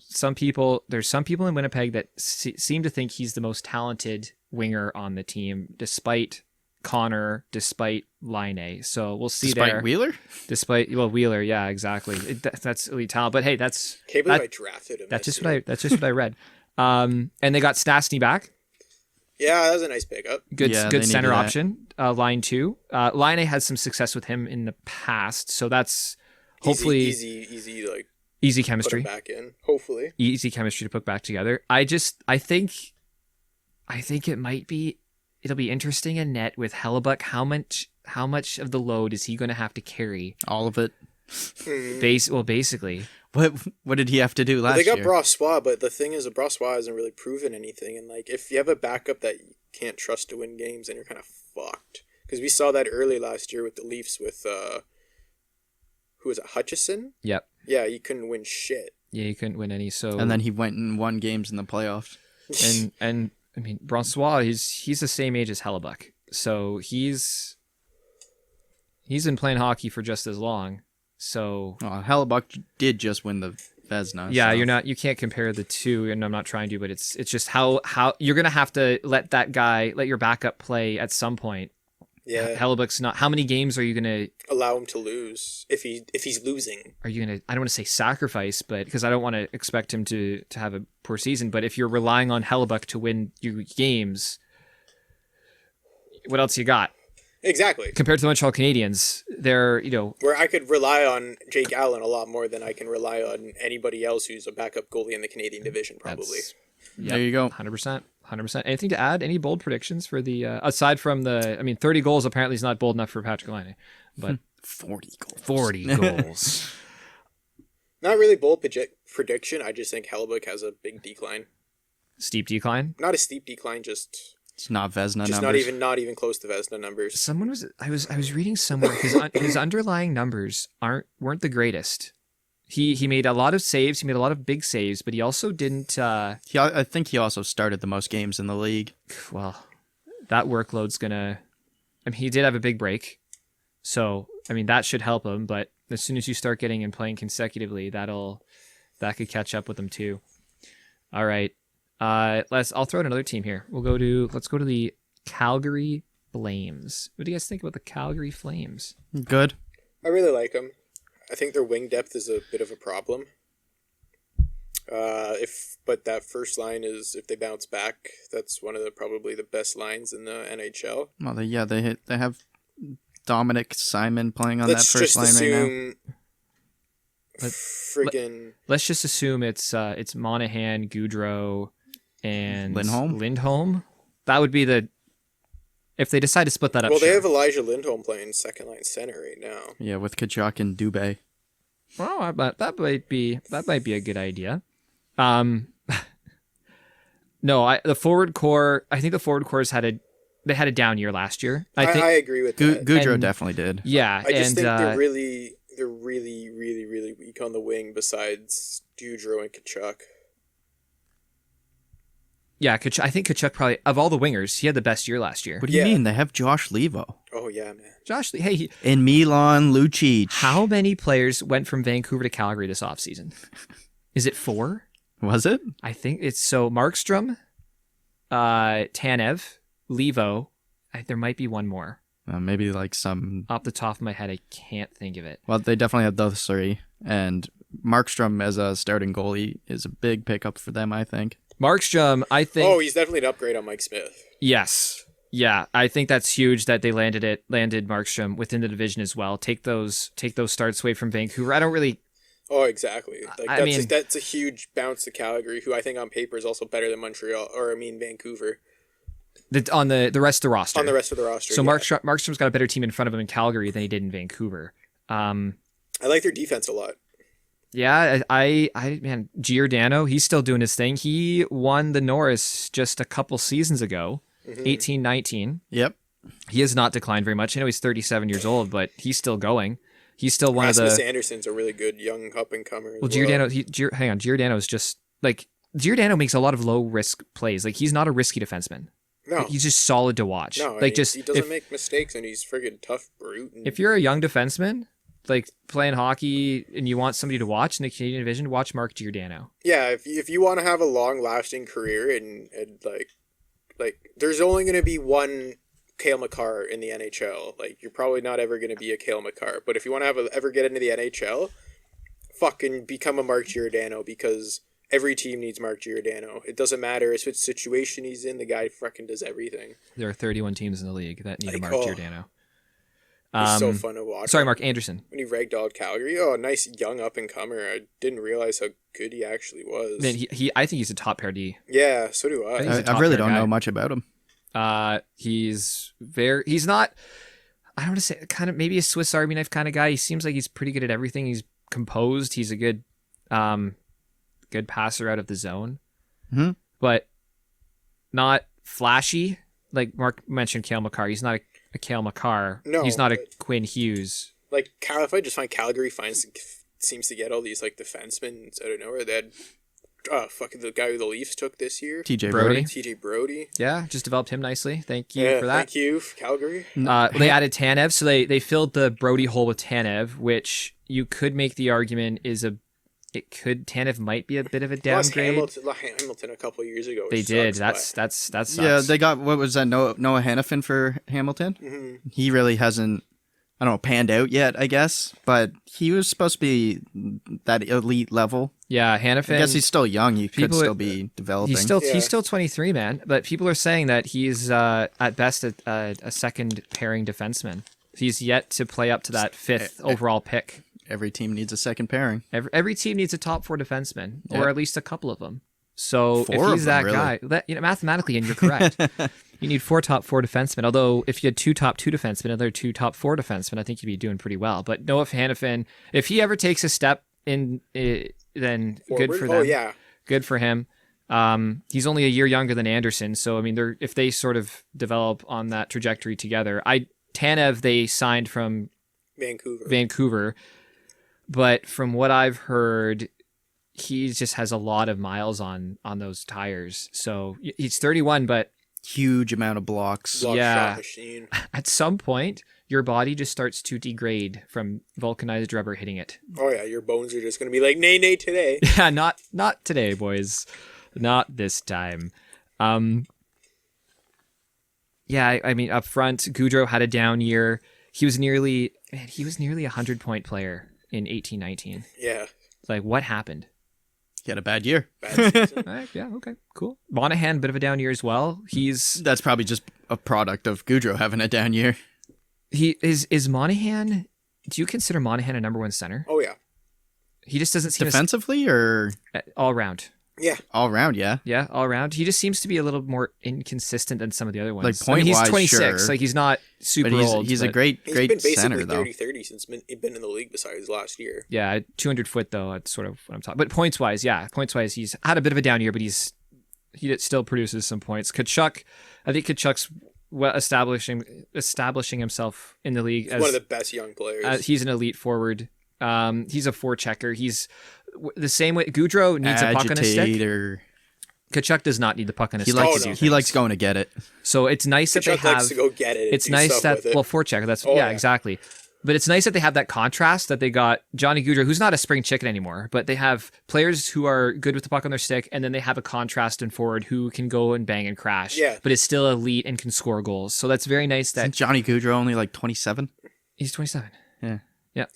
there's some people in Winnipeg that seem to think he's the most talented winger on the team, despite Connor, despite Line A. So we'll see
Despite
there.
Wheeler?
Wheeler, yeah, exactly. That's elite talent. But hey,
Can't believe I drafted him.
that's just what I read. And they got Stastny back.
Yeah, that was a nice pickup.
Good
Yeah, they
center
needed that.
option. Line 2. Line A has some success with him in the past, so that's hopefully
easy like
easy
put
chemistry.
him back in. Hopefully.
Easy chemistry to put back together. I think it'll be interesting in net with Hellebuck. How much of the load is he going to have to carry?
All of it.
Basically.
What did he have to do last
They got
year?
Brossois, but the thing is, Brossois hasn't really proven anything. And like, if you have a backup that you can't trust to win games, then you're kind of fucked. Because we saw that early last year with the Leafs with who was it, Hutchison?
Yep.
Yeah, he couldn't win shit.
Yeah, he couldn't win any. So
And then he went and won games in the playoffs.
and I mean Brossois, he's the same age as Hellebuck, so he's been playing hockey for just as long. So
Hellebuck did just win the Vezina.
yeah,
so.
you can't compare the two, and I'm not trying to, but it's just how you're gonna have to let your backup play at some point.
Yeah.
Hellebuck's not. How many games are you gonna
Allow him to lose if he's losing.
I don't want to say sacrifice, but because I don't want to expect him to have a poor season. But if you're relying on Hellebuck to win you games, what else you got?
Exactly.
Compared to the Montreal Canadiens, they're
Where I could rely on Jake Allen a lot more than I can rely on anybody else who's a backup goalie in the Canadian division, probably.
There you go.
100%. Anything to add? Any bold predictions for the aside from 30 goals apparently is not bold enough for Patrick Laine, but
40 goals.
40 goals.
Not really bold prediction. I just think Hellebuck has a big decline.
Steep decline.
Not a steep decline, just
It's not Vezina
just
numbers.
not even close to Vezina numbers.
I was reading somewhere his underlying numbers weren't the greatest. He made a lot of saves. He made a lot of big saves, but he also didn't.
I think he also started the most games in the league.
Well, that workload's gonna. I mean, he did have a big break, so I mean that should help him. But as soon as you start getting and playing consecutively, that could catch up with him too. All right, I'll throw out another team here. Let's go to the Calgary Flames. What do you guys think about the Calgary Flames?
Good.
I really like them. I think their wing depth is a bit of a problem. But that first line is, if they bounce back, that's one of probably the best lines in the NHL.
Well, they have Dominic Simon playing on that first line right now.
Let's just assume it's Monahan, Goudreau, and Lindholm. That would be if they decide to split that up.
Well, they have Elijah Lindholm playing second line center right now.
Yeah, with Tkachuk and Dubé.
Well, that might be a good idea. No, the forward core. I think the forward core had a down year last year. I
agree with that.
Goudreau definitely did.
Yeah,
I just think they're really weak on the wing. Besides Goudreau and Tkachuk.
Yeah, I think Tkachuk probably, of all the wingers, he had the best year last year.
What do you mean? They have Josh Levo.
Oh, yeah, man.
And Milan Lucic.
How many players went from Vancouver to Calgary this offseason? Is it 4?
Was it?
I think it's Markstrom, Tanev, Levo. There might be one more.
Maybe like some...
Off the top of my head, I can't think of it.
Well, they definitely have those 3. And Markstrom as a starting goalie is a big pickup for them, I think.
Markstrom, I think...
Oh, he's definitely an upgrade on Mike Smith.
Yes. Yeah, I think that's huge that they landed Markstrom within the division as well. Take those starts away from Vancouver. I don't really...
Oh, exactly. That's a huge bounce to Calgary, who I think on paper is also better than Vancouver.
On the rest of the roster.
On the rest of the roster,
So
yeah.
Markstrom's got a better team in front of him in Calgary than he did in Vancouver.
I like their defense a lot.
Yeah, man, Giordano, he's still doing his thing. He won the Norris just a couple seasons ago, 18-19.
Yep.
He has not declined very much. I know he's 37 years old, but he's still going. He's still one of the...
Rasmus Anderson's a really good young up-and-comer.
Well, Giordano is just, Giordano makes a lot of low-risk plays. He's not a risky defenseman.
No.
He's just solid to watch.
No, he doesn't make mistakes, and he's friggin' tough brute.
If you're a young defenseman... playing hockey and you want somebody to watch in the Canadian division, watch Mark Giordano.
Yeah, if you want to have a long-lasting career and there's only going to be one Cale Makar in the NHL. You're probably not ever going to be a Cale Makar. But if you want to ever get into the NHL, fucking become a Mark Giordano, because every team needs Mark Giordano. It doesn't matter which situation he's in, the guy fucking does everything.
There are 31 teams in the league that need a Mark Giordano.
He's so fun to watch.
Sorry, Mark Anderson.
When he ragdolled Calgary, nice young up-and-comer. I didn't realize how good he actually was.
Man, I think he's a top pair D.
Yeah, so do I.
I really don't know much about him.
He's not, I don't want to say, kind of maybe a Swiss Army knife kind of guy. He seems like he's pretty good at everything. He's composed. He's a good passer out of the zone, but not flashy. Like Mark mentioned, Cale Makar. He's not a Cale Makar.
No,
he's not a Quinn Hughes.
If I just find Calgary seems to get all these defensemen out of nowhere. They had the guy who the Leafs took this year, TJ Brody.
Yeah, just developed him nicely. Thank you for that.
Thank you, Calgary.
They added Tanev, so they filled the Brody hole with Tanev, which you could make the argument Tanev might be a bit of a downgrade.
Hamilton a couple of years ago.
They did. That sucks.
Yeah, they got, what was that, Noah Hannafin for Hamilton? Mm-hmm. He really hasn't, panned out yet, I guess, but he was supposed to be that elite level.
Yeah, Hannafin.
I guess he's still young. He could still be developing.
He's still 23, man. But people are saying that he's at best a second pairing defenseman. He's yet to play up to that 5th overall pick.
Every team needs a second pairing.
Every team needs a top 4 defenseman, or at least a couple of them. So if he's that guy, mathematically, and you're correct, you need 4 top 4 defensemen. Although if you had 2 top 2 defensemen, another 2 top 4 defensemen, I think you'd be doing pretty well. But Noah Hannafin, if he ever takes a step in, then
forward?
Good for them.
Oh yeah,
good for him. He's only a year younger than Anderson, so I mean, if they sort of develop on that trajectory together, Tanev they signed from Vancouver, but from what I've heard, he just has a lot of miles on those tires. So he's 31, but
huge amount of blocks.
Shot machine.
At some point, your body just starts to degrade from vulcanized rubber hitting it.
Oh yeah, your bones are just going to be like, nay today.
Yeah, not today, boys. Not this time. Yeah, I mean, up front, Goudreau had a down year. He was nearly a 100-point player in 18-19.
Yeah.
It's like, what happened?
He had a bad year.
Bad season.
Yeah, okay, cool. Monahan, bit of a down year as well.
That's probably just a product of Goudreau having a down year.
Is Monahan, do you consider Monahan a number one center?
Oh, yeah.
He just doesn't seem
defensively or
all around.
Yeah.
All around, yeah.
Yeah, all around. He just seems to be a little more inconsistent than some of the other ones.
Like point-wise,
he's 26.
sure.
Like he's not super
but
old.
He's a great
He's been basically
center, though.
30-30 since he's been in the league besides last year.
Yeah, 200 foot though. That's sort of what I'm talking. But points-wise, he's had a bit of a down year, but he still produces some points. Tkachuk, I think Tkachuk's establishing himself in the league as
one of the best young players.
He's an elite forward. He's a forechecker. He's the same way Goudreau needs a puck on his stick. Tkachuk does not need the puck on his stick.
He likes going to get it.
So it's nice that they have.
Likes to go get it.
It's nice that forechecker. That's exactly. But it's nice that they have that contrast that they got Johnny Goudreau, who's not a spring chicken anymore, but they have players who are good with the puck on their stick, and then they have a contrast in forward who can go and bang and crash, but is still elite and can score goals. So that's very nice. That
Isn't Johnny Goudreau only like 27?
He's 27.
Yeah.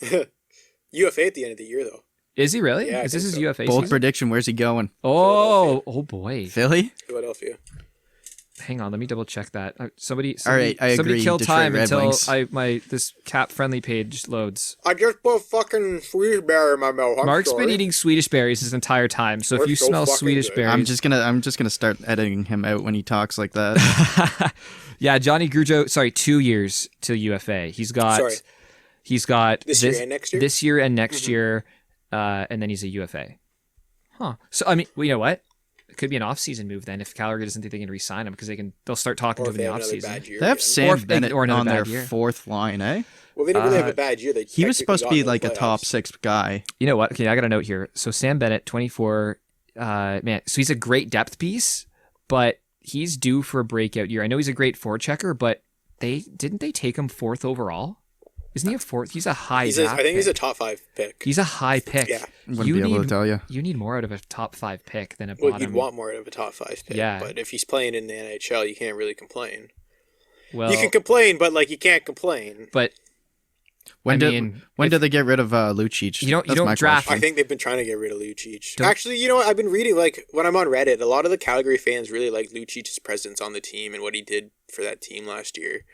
UFA at the end of the year, though.
Is he really?
Yeah,
is this his UFA
Bold
season?
prediction. Where's he going?
Oh boy.
Philly?
Philadelphia.
Hang on, let me double check that. Somebody
All right, I
somebody
agree.
kill
Detroit
time
Red
until
Wings.
this cap friendly page loads.
I just put fucking Swedish berry in my mouth.
Mark's been eating Swedish berries his entire time, so if you
so
smell
fucking
Swedish
good.
berries,
I'm just gonna start editing him out when he talks like that.
Yeah, Johnny Goudreau. Sorry, 2 years to UFA. He's got
this year and next year.
This year and next year, and then he's a UFA. Huh. So I mean, well, you know what? It could be an off-season move then if Calgary doesn't think they can re-sign him because they'll start talking to him in the off-season.
They have Sam Bennett
or
on their
bad year.
fourth line, eh?
Well, they didn't really have a bad year.
He was supposed to be like a top 6 guy.
You know what? Okay, I got a note here. So Sam Bennett, 24, man. So he's a great depth piece, but he's due for a breakout year. I know he's a great forechecker, but didn't they take him 4th overall? Isn't he a 4th? He's a high.
I think he's a top 5 pick.
He's a high pick.
Yeah,
wouldn't be able to tell you.
You need more out of a top 5 pick than a bottom.
Well, you'd want more out of a top 5 pick.
Yeah.
But if he's playing in the NHL, you can't really complain.
Well,
you can complain, but you can't complain.
But
when did they get rid of Lucic?
You don't draft.
I think they've been trying to get rid of Lucic. Actually, you know what? I've been reading, when I'm on Reddit, a lot of the Calgary fans really like Lucic's presence on the team and what he did for that team last year.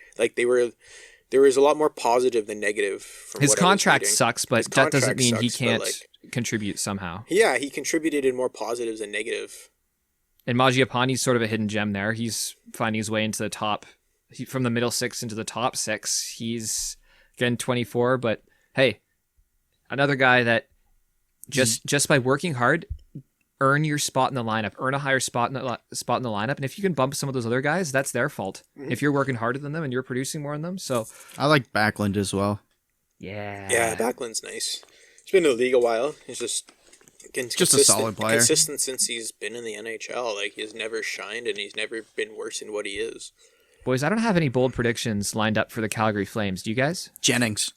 There was a lot more positive than negative. From
his
what
contract
I was reading.
sucks, but that doesn't mean he can't
but,
contribute somehow.
Yeah, he contributed in more positives than negative.
And Mangiapane's sort of a hidden gem there. He's finding his way into the top, from the middle 6 into the top 6. He's again 24, but hey, another guy that just by working hard, earn your spot in the lineup, earn a higher spot in the lineup, and if you can bump some of those other guys, that's their fault. Mm-hmm. If you're working harder than them and you're producing more than them, so
I like Backlund as well.
Yeah,
Backlund's nice. He's been in the league a while. He's just
a solid player.
Consistent since he's been in the NHL. He's never shined and he's never been worse than what he is.
Boys, I don't have any bold predictions lined up for the Calgary Flames. Do you guys?
Jennings.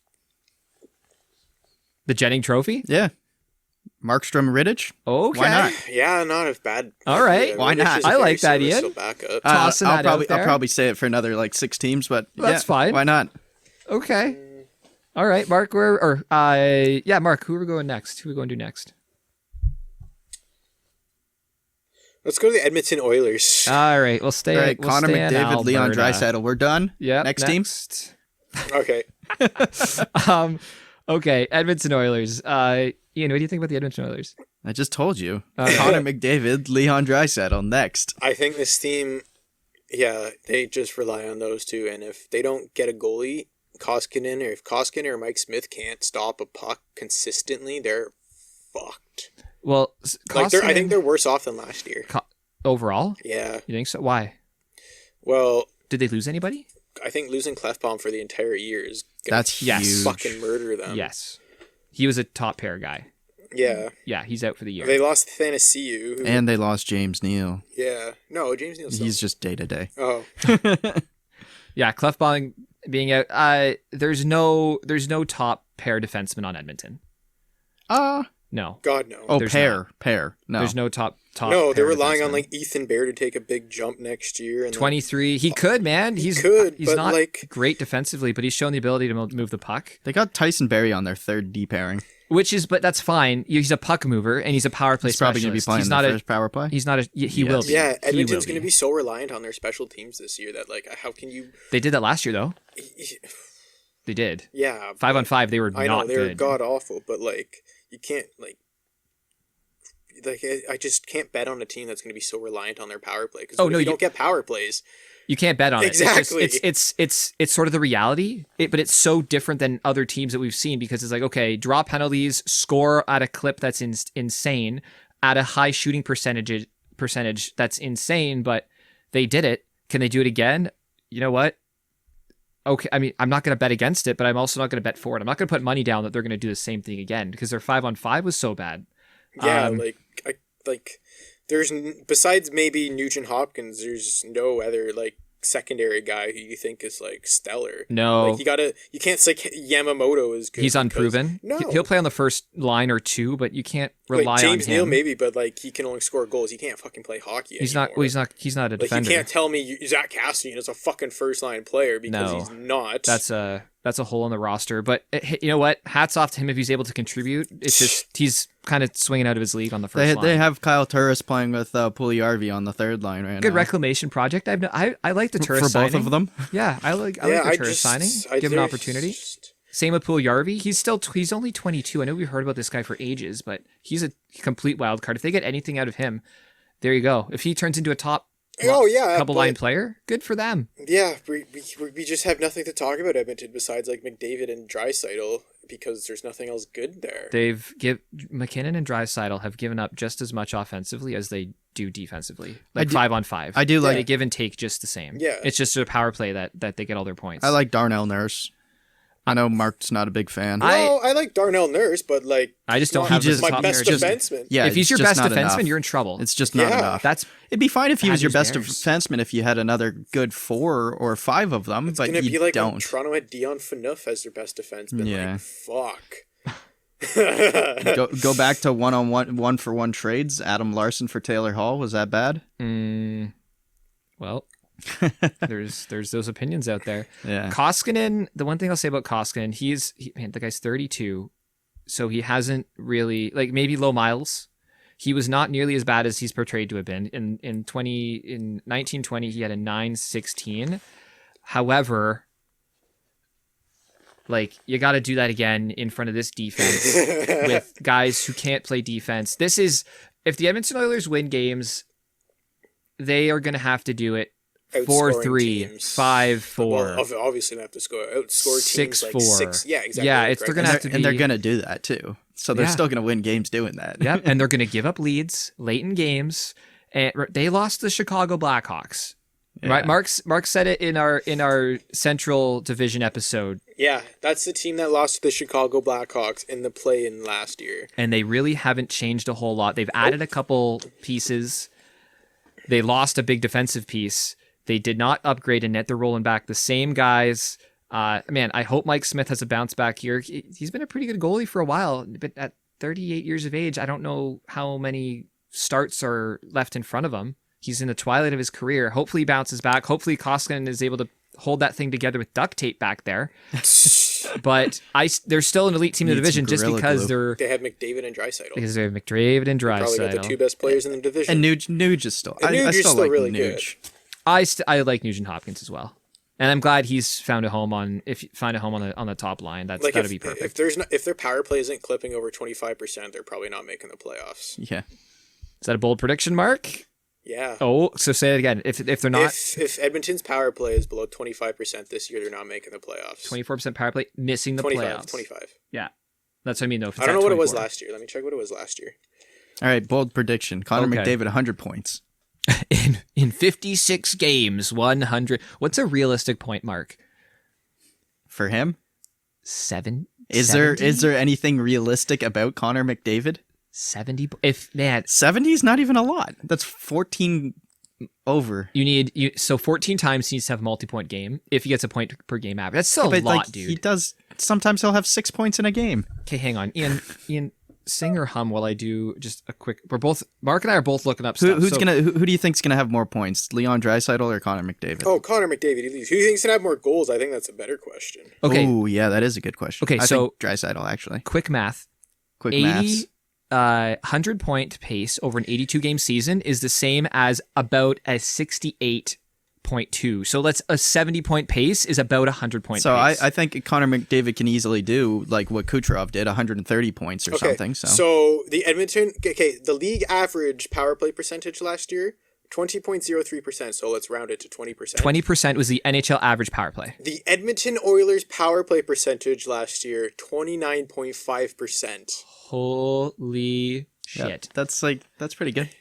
The Jennings Trophy?
Yeah. Markstrom Rittich?
Okay.
Why not?
Yeah, not a bad.
All right.
Yeah,
Why not?
I like that, Ian. Tossing that out there.
I'll probably say it for another 6 teams, but
that's fine.
Why not?
Okay. All right, Mark. Mark. Who are we going next? Who are we going to do next?
Let's go to the Edmonton Oilers.
All right, we'll stay.
All right,
we'll
Connor
stay in
McDavid, Leon
Alberta.
Draisaitl. We're done.
Yeah.
Next team.
Okay.
Okay. Edmonton Oilers. Ian, what do you think about the Edmonton Oilers?
I just told you. Connor McDavid, Leon Draisaitl. Next.
I think this team, they just rely on those two, and if they don't get a goalie, Koskinen, or if Koskinen or Mike Smith can't stop a puck consistently, they're fucked.
Well,
I think they're worse off than last year.
overall.
Yeah.
You think so? Why?
Well,
Did they lose anybody?
I think losing Clefbaum for the entire year is gonna
That's
Yes.
huge.
fucking murder them.
Yes. He was a top pair guy.
Yeah.
Yeah, he's out for the year.
They lost Thanasiu. Who,
And they lost James Neal.
yeah. No, James Neal's
He's just day to day.
Oh.
Yeah, Clefbaum being out. There's no top pair defenseman on Edmonton. No.
God, no.
Oh,
There's
pair. No.
There's no top.
No, they're
pair
relying on
defenseman.
like Ethan Bear to take a big jump next year. And
23. He could, man. He's
could,
He's
but,
not
like-
great defensively, but he's shown the ability to move the puck.
They got Tyson Berry on their third D pairing.
But that's fine. He's a puck mover and he's a power play
He's probably going to be
specialist.
playing
He's
the
not
first power play.
He's not a. He
Yes.
will be.
Yeah,
He
Edmonton's
will
going to be so reliant on their special teams this year that like how can you?
They did that last year though. They did.
Yeah,
5-on-5. They were
I
not
know they were
good.
god awful, but like you can't like I just can't bet on a team that's going to be so reliant on their power play. Because you don't get power plays.
You can't bet on
Exactly.
it. It's sort of the reality, but it's so different than other teams that we've seen because it's like, okay, draw penalties, score at a clip that's insane, at a high shooting percentage that's insane, but they did it. Can they do it again? You know what? Okay, I mean, I'm not going to bet against it, but I'm also not going to bet for it. I'm not going to put money down that they're going to do the same thing again because their 5-on-5 was so bad.
Yeah, there's besides maybe Nugent Hopkins, there's no other like secondary guy who you think is like stellar.
No.
Like you can't say Yamamoto is good.
He's
because-
unproven.
No,
He'll play on the first line or two, but you can't rely
like, James
on him.
Neal maybe, but like he can only score goals. He can't fucking play hockey.
He's
anymore.
not. Well, he's not a
Like
defender.
you can't tell me Zach Cassian is a fucking first line player because
No.
he's not.
That's a hole in the roster. But you know what? Hats off to him if he's able to contribute. It's just he's kind of swinging out of his league on the first line.
They have Kyle Turris playing with Pugliarvi on the third line right
Good
now.
reclamation project. I like the Turris
For
signing.
both of them.
Yeah, I like the Turris signing. Give him an opportunity. Same with Pugliarvi. He's only 22. I know we've heard about this guy for ages, but he's a complete wild card. If they get anything out of him, there you go. If he turns into a top couple line player, good for them.
Yeah, we just have nothing to talk about Edmonton besides like McDavid and Draisaitl because there's nothing else good there.
McKinnon and Draisaitl have given up just as much offensively as they do defensively, like 5-on-5.
I do like
they give and take just the same.
Yeah,
it's just a power play that they get all their points.
I like Darnell Nurse. I know Mark's not a big fan.
I like Darnell Nurse, but like
I just don't
not
have
my
top
best
pair.
defenseman.
Yeah,
if he's your
it's
best
just not
defenseman,
enough.
you're in trouble.
It's just not enough. It'd be fine if he was your best
Bears.
defenseman if you had another good 4 or 5 of them,
It's
but
gonna
you
be like when
don't.
Toronto had Dion Phaneuf as their best defenseman.
Yeah.
Like, fuck.
Go back to one for one trades. Adam Larson for Taylor Hall. Was that bad?
Well, there's those opinions out there.
Yeah.
Koskinen, the one thing I'll say about Koskinen, the guy's 32, so he hasn't really, like, maybe low miles. He was not nearly as bad as he's portrayed to have been. In 1920, he had a 9.16. However, like, you got to do that again in front of this defense with guys who can't play defense. If the Edmonton Oilers win games, they are going to have to do it 4-3,
teams.
5-4.
Well, obviously, they have to outscore teams
6-4.
like 6. Yeah, exactly.
Yeah,
like,
they're going to have to be.
And they're going to do that too. So they're still going to win games doing that.
Yep, and they're going to give up leads late in games. And they lost the Chicago Blackhawks.
Yeah.
Right, Mark said it in our Central Division episode.
Yeah, that's the team that lost to the Chicago Blackhawks in the play-in last year.
And they really haven't changed a whole lot. They've added a couple pieces. They lost a big defensive piece. They did not upgrade in net. They're rolling back the same guys. Man, I hope Mike Smith has a bounce back here. He's been a pretty good goalie for a while, but at 38 years of age, I don't know how many starts are left in front of him. He's in the twilight of his career. Hopefully he bounces back. Hopefully Koskinen is able to hold that thing together with duct tape back there. But they're still an elite team in the division just because
they have McDavid and Draisaitl.
Because they have McDavid and Draisaitl.
Probably got the two best players in the division.
And Nuge is still.
And
I
Nuge is
still
still
like
really
Nuge.
good.
I like Nugent Hopkins as well, and I'm glad he's found a home on the top line. That's gotta be perfect.
If their power play isn't clipping over 25%, they're probably not making the playoffs.
Yeah.
Is that a bold prediction, Mark?
Yeah.
Oh, so say it again. If they're not,
if Edmonton's power play is below 25% this year, they're not making the playoffs.
24% power play, missing the
25,
playoffs.
25.
Yeah, that's what I mean. Though, if it's
I don't
at
know what it was
24.
last year. Let me check what it was last year.
All right, bold prediction. Connor
Okay.
McDavid, 100 points.
In 56 games, 100. What's a realistic point mark?
For him?
7.
Is there anything realistic about Connor McDavid?
70. If man,
70 is not even a lot. That's 14 over.
So 14 times he needs to have a multi-point game if he gets a point per game average. That's still a lot, dude.
He does. Sometimes he'll have 6 points in a game.
Okay, hang on, Ian. Sing or hum while I do just a quick. Mark and I are both looking up stuff.
Who do you think's gonna have more points, Leon Draisaitl or Connor McDavid?
Oh, Connor McDavid. Who do you think's gonna have more goals? I think that's a better question.
Okay.
Oh, yeah, that is a good question.
Okay,
I
so
think Draisaitl actually.
Quick math.
80,
100-point pace over an 82-game season is the same as about a 68.2. So let's a 70-point pace is about a 100-point
so
pace.
I think Connor McDavid can easily do like what Kucherov did, 130 points or something.
So the the league average power play percentage last year, 20.03%. So let's round it to 20%.
20% was the NHL average power play.
The Edmonton Oilers power play percentage last year, 29.5%.
Holy shit.
Yeah, that's pretty good.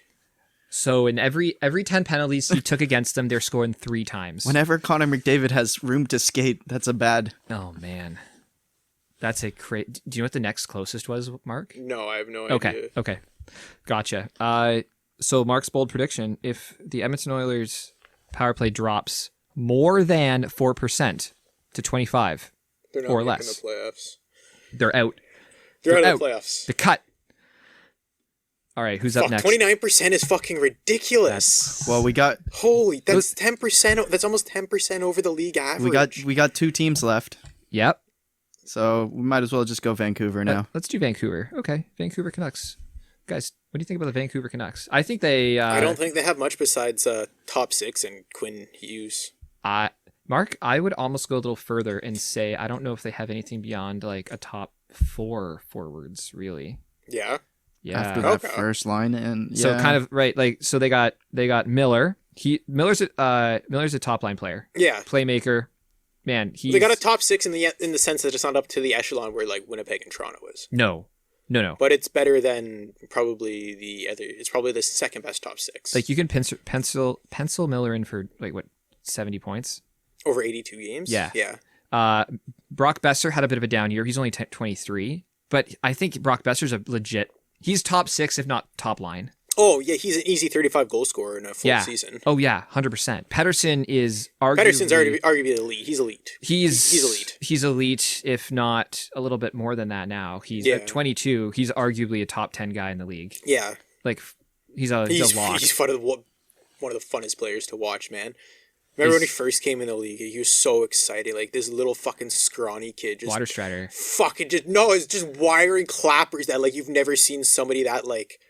So in every 10 penalties he took against them, they're scoring 3 times.
Whenever Connor McDavid has room to skate, that's a bad.
Oh man. That's a great. Do you know what the next closest was, Mark?
No, I have no idea.
Okay. Gotcha. So Mark's bold prediction, if the Edmonton Oilers power play drops more than 4% to 25
They're not
or
making
less,
the playoffs.
They're out.
They're out of the playoffs.
The cut. All right, who's up next?
29% is fucking ridiculous.
Well, we got
that's 10%. That's almost 10% over the league average.
we got 2 teams left.
Yep.
So we might as well just go Vancouver now.
Let's do Vancouver. Okay, Vancouver Canucks. Guys, what do you think about the Vancouver Canucks? I think they...
I don't think they have much besides top 6 and Quinn Hughes.
Mark, I would almost go a little further and say I don't know if they have anything beyond like a top 4 forwards, really.
Yeah?
Yeah.
After that first line, and yeah.
So kind of right, like so they got Miller. Miller's a top line player.
Yeah.
Playmaker. Man,
they got a top 6 in the sense that it's not up to the echelon where like Winnipeg and Toronto is.
No.
But it's better than probably the other. It's probably the second best top 6.
Like you can pencil Miller in for like what 70 points
over 82 games.
Yeah.
Yeah.
Brock Besser had a bit of a down year. He's only 23, but I think Brock Besser's a legit. He's top 6 if not top line.
Oh yeah, he's an easy 35 goal scorer in a full season.
Oh yeah, 100%. Pedersen's
arguably elite. He's elite. He's elite.
He's elite, if not a little bit more than that now. He's at 22. He's arguably a top 10 guy in the league.
Yeah.
Like he's a lock.
He's one of the funnest players to watch, man. Remember when he first came in the league? He was so excited. Like this little fucking scrawny kid, just
Water Strider.
It's just wiring clappers that like you've never seen somebody that like.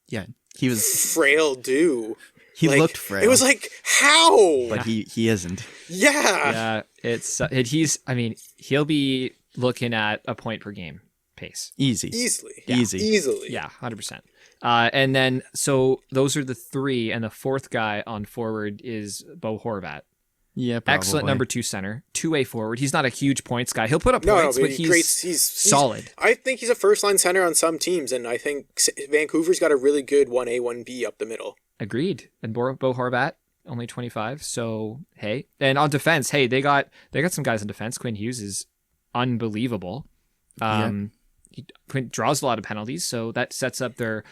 Yeah, he was
frail.
He looked frail.
It was like how,
but he isn't.
Yeah.
Yeah, he'll be looking at a point per game pace.
Easily.
Yeah, 100%. And then, so those are the 3, and the 4th guy on forward is Bo Horvat.
Yeah, probably.
Excellent number 2 center, 2-way forward. He's not a huge points guy. He'll put up points, but he's solid.
I think he's a first-line center on some teams, and I think Vancouver's got a really good 1A, 1B up the middle.
Agreed. And Bo Horvat, only 25, so hey. And on defense, hey, they got some guys on defense. Quinn Hughes is unbelievable. He draws a lot of penalties, so that sets up their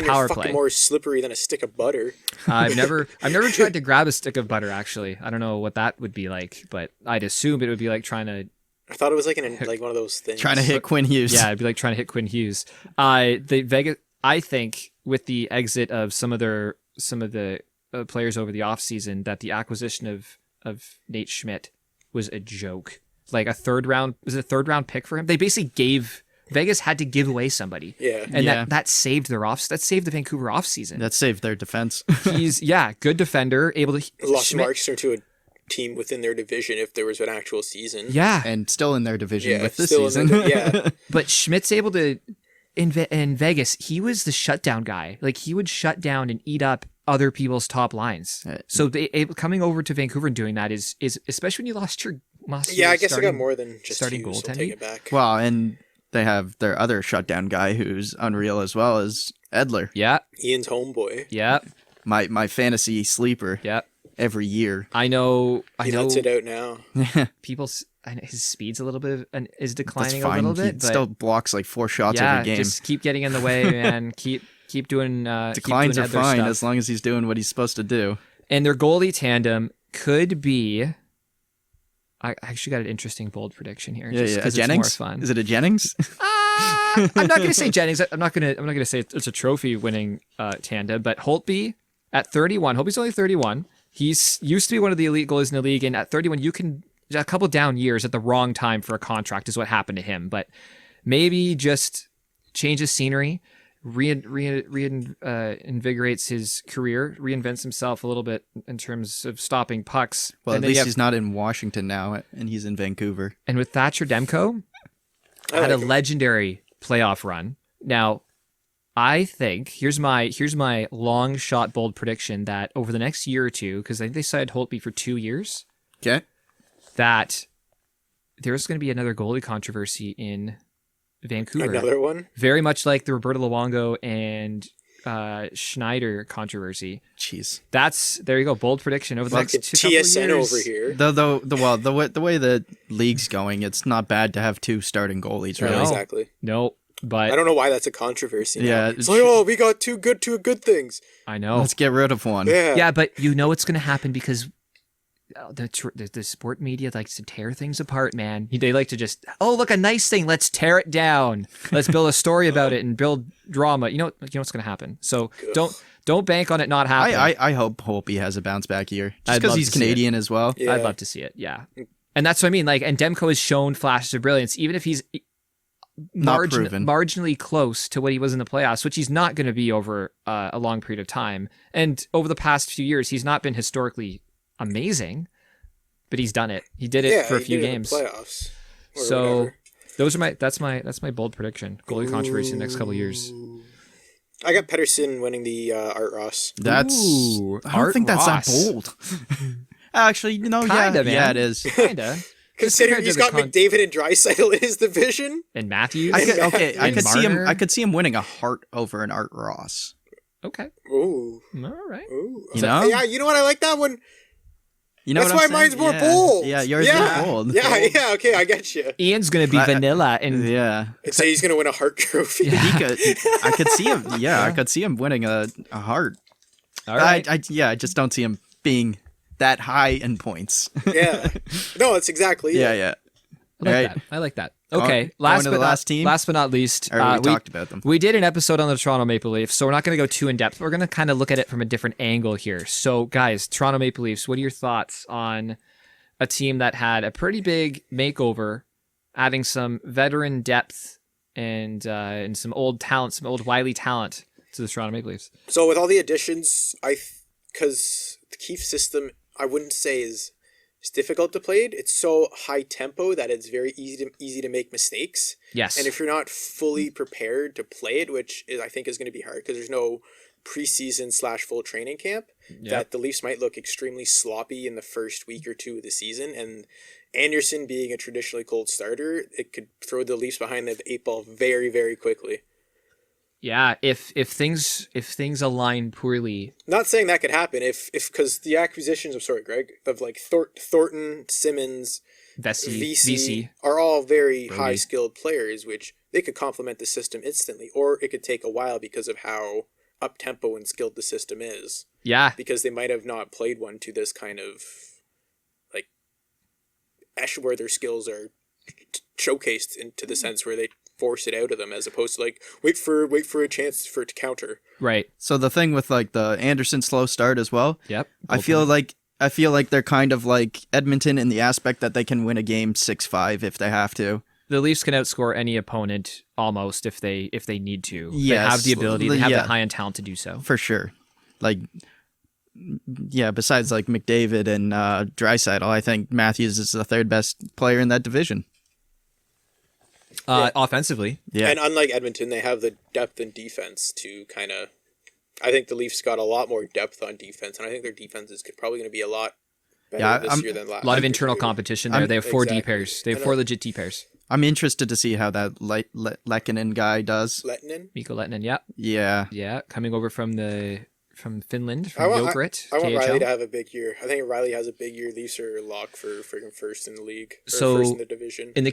power play.
More slippery than a stick of butter.
I've never tried to grab a stick of butter. Actually, I don't know what that would be like, but I'd assume it would be like trying to.
I thought it was like one of those things.
Trying to hit Quinn Hughes.
Yeah, it'd be like trying to hit Quinn Hughes. The Vegas. I think with the exit of some of the players over the offseason, that the acquisition of Nate Schmidt was a joke. Like a third round pick for him. They basically Vegas had to give away somebody.
Yeah.
And that saved that saved the Vancouver offseason.
That saved their defense.
He's good defender, able to
lost Markstrom to a team within their division if there was an actual season.
Yeah.
And still in their division with this season.
But Schmidt's able to in Vegas, he was the shutdown guy. Like he would shut down and eat up other people's top lines. So coming over to Vancouver and doing that is especially when you lost your
I guess I got more than just
starting
Hughes,
goaltending.
I'll take it back.
Well, and they have their other shutdown guy who's unreal as well as Edler.
Yeah.
Ian's homeboy.
Yeah.
my fantasy sleeper
Yep.
every year.
I know.
He lets it out now.
His speed's a little bit is
That's
declining a
fine.
little bit,
He
but
still blocks like 4 shots
yeah,
every game.
just keep getting in the way, man. keep doing
Declines
keep
are
doing other
fine
stuff.
as long as he's doing what he's supposed to do.
And their goalie tandem could be. I actually got an interesting bold prediction here. Just
Yeah.
'cause
Jennings?
It's more fun.
Is it a Jennings?
I'm not going to say Jennings. I'm not going to say it's a trophy-winning tandem. But Holtby at 31. Holtby's only 31. He's used to be one of the elite goalies in the league, and at 31, you can a couple down years at the wrong time for a contract is what happened to him. But maybe just change his scenery, invigorates his career, reinvents himself a little bit in terms of stopping pucks.
Well,
And
at
then you
least
have-
he's not in Washington now, and he's in Vancouver.
And with Thatcher Demko,
I
had a
like him.
legendary playoff run. Now, I think here's my long shot bold prediction that over the next year or two, because I think they signed Holtby for 2 years,
Okay.
that there's going to be another goalie controversy in Vancouver.
Another one?
Very much like the Roberto Luongo and Schneider controversy.
Jeez.
There you go, bold prediction over the next
It's
couple of
TSN
years.
over here.
The way the league's going, it's not bad to have 2 starting goalies. Really.
No.
Exactly.
No, but
I don't know why that's a controversy. Now.
Yeah,
It's like, oh, we got 2 good things.
I know.
Let's get rid of one.
Yeah.
Yeah, but you know it's going to happen because the sport media likes to tear things apart, man. They like to just, oh, look, a nice thing. Let's tear it down. Let's build a story about it and build drama. You know what's going to happen. So don't bank on it not happening.
I hope Holtby has a bounce back year. Just
I'd
because
love
he's
to see it.
Canadian as well.
Yeah.
I'd love to see it. Yeah. And that's what I mean. Like, and Demko has shown flashes of brilliance, even if he's
Not proven.
marginally close to what he was in the playoffs, which he's not going to be over a long period of time. And over the past few years, he's not been historically amazing, but he's done it. He did it for a
he
few
did it in the
games.
playoffs. Or
So
whatever.
those are that's my bold prediction. Goalie controversy in the next couple of years.
I got Pedersen winning the Art Ross.
That's.
Ooh,
I don't
Art
think that's
Ross.
that bold. Actually, no,
Kinda,
yeah,
man.
yeah, it is.
Kinda.
Considering
compared
he's
to
got
the
McDavid and Draisaitl in his division.
And Matthews.
I could,
And Marner.
I could see him winning a Hart over an Art Ross.
Okay.
Ooh.
All right.
Ooh.
You know?
Yeah, you know what? I like that one.
You know
That's
what
why
I'm saying?
mine's more
Yeah.
bold.
Yeah, yours
yeah.
is bold.
Yeah, okay, I get you.
Ian's gonna be vanilla and
Yeah.
I'd say he's gonna win a Hart Trophy.
Yeah.
I could see him. Yeah, I could see him winning a Hart.
all right.
I just don't see him being that high in points.
Yeah. No, that's exactly
yeah,
it.
yeah.
I like
Right.
that. I like that.
Going-
Okay.
going
Last
to
but
the
not,
last team?
Last but not least,
Or we talked about them.
We did an episode on the Toronto Maple Leafs, so we're not going to go too in depth. We're going to kind of look at it from a different angle here. So, guys, Toronto Maple Leafs, what are your thoughts on a team that had a pretty big makeover, adding some veteran depth and some old talent, some old wily talent to the Toronto Maple Leafs?
So with all the additions, because the Keefe system, I wouldn't say is difficult to play. It's so high tempo that it's very easy to make mistakes.
Yes.
And if you're not fully prepared to play it, I think is going to be hard because there's no preseason / full training camp, that the Leafs might look extremely sloppy in the first week or two of the season. And Anderson being a traditionally cold starter, it could throw the Leafs behind the 8 ball very, very quickly.
Yeah, if things align poorly.
Not saying that could happen if because the acquisitions of like Thornton, Simmons, VC are all very
Brody.
high skilled players, which they could complement the system instantly, or it could take a while because of how up tempo and skilled the system is.
Yeah.
Because they might have not played one to this kind of like where their skills are showcased into the sense where they force it out of them, as opposed to like wait for a chance for it to counter.
Right.
So the thing with like the Anderson slow start as well.
Yep.
I feel like they're kind of like Edmonton in the aspect that they can win a game 6-5 if they have to.
The Leafs can outscore any opponent almost if they need to.
Yes.
They have the ability. They have
Yeah.
the high end talent to do so.
For sure. Like, yeah, besides like McDavid and Draisaitl, I think Matthews is the third best player in that division.
Offensively.
Yeah.
And unlike Edmonton, they have the depth in defense to kind of. I think the Leafs got a lot more depth on defense, and I think their defense is probably going to be a lot better this year than last.
A lot of
year,
internal
too.
competition there. They have 4 D
Exactly.
pairs. They have 4 legit D pairs.
I'm interested to see how that Lehkonen guy does.
Lettinen?
Mikko Lehtinen, yeah.
Yeah.
Yeah, coming over from the from Finland,
I
from
want,
Jokerit,
I want
KHL.
Riley to have a big year. I think if Riley has a big year, Leafs are locked for freaking first in the league. Or
So,
first in the division.
In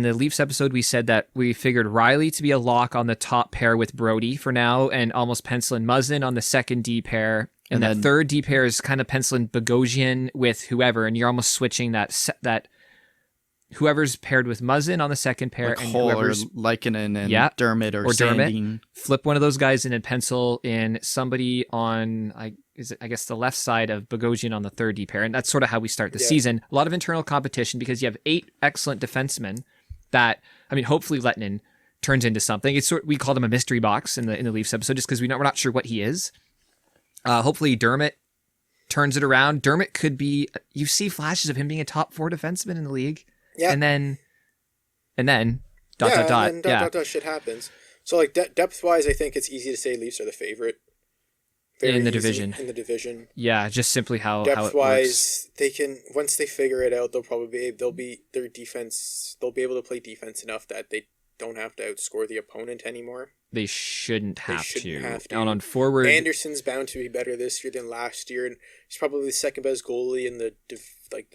the Leafs episode, we said that we figured Riley to be a lock on the top pair with Brody for now, and almost penciling Muzzin on the second D pair, and that third D pair is kind of penciling Bogosian with whoever, and you're almost switching that whoever's paired with Muzzin on the second pair,
Like
and
Hull or
whoever's
Lykinen and Dermott or Sandin.
flip one of those guys in and pencil in somebody on I guess the left side of Bogosian on the third D pair, and that's sort of how we start the season. A lot of internal competition because you have 8 excellent defensemen that, I mean, hopefully Lettinen turns into something. It's we called him a mystery box in the Leafs episode just because we're not sure what he is. Hopefully Dermott turns it around. Dermott could be, you see flashes of him being a top 4 defenseman in the league. Yeah. And then dot
shit happens. So like depth wise, I think it's easy to say Leafs are the favorite.
In the division. Yeah, just simply how
depth
how it
wise,
works.
they can, once they figure it out, they'll be their defense. They'll be able to play defense enough that they don't have to outscore the opponent anymore.
They shouldn't have to. And on forward,
Anderson's bound to be better this year than last year, and he's probably the second best goalie in the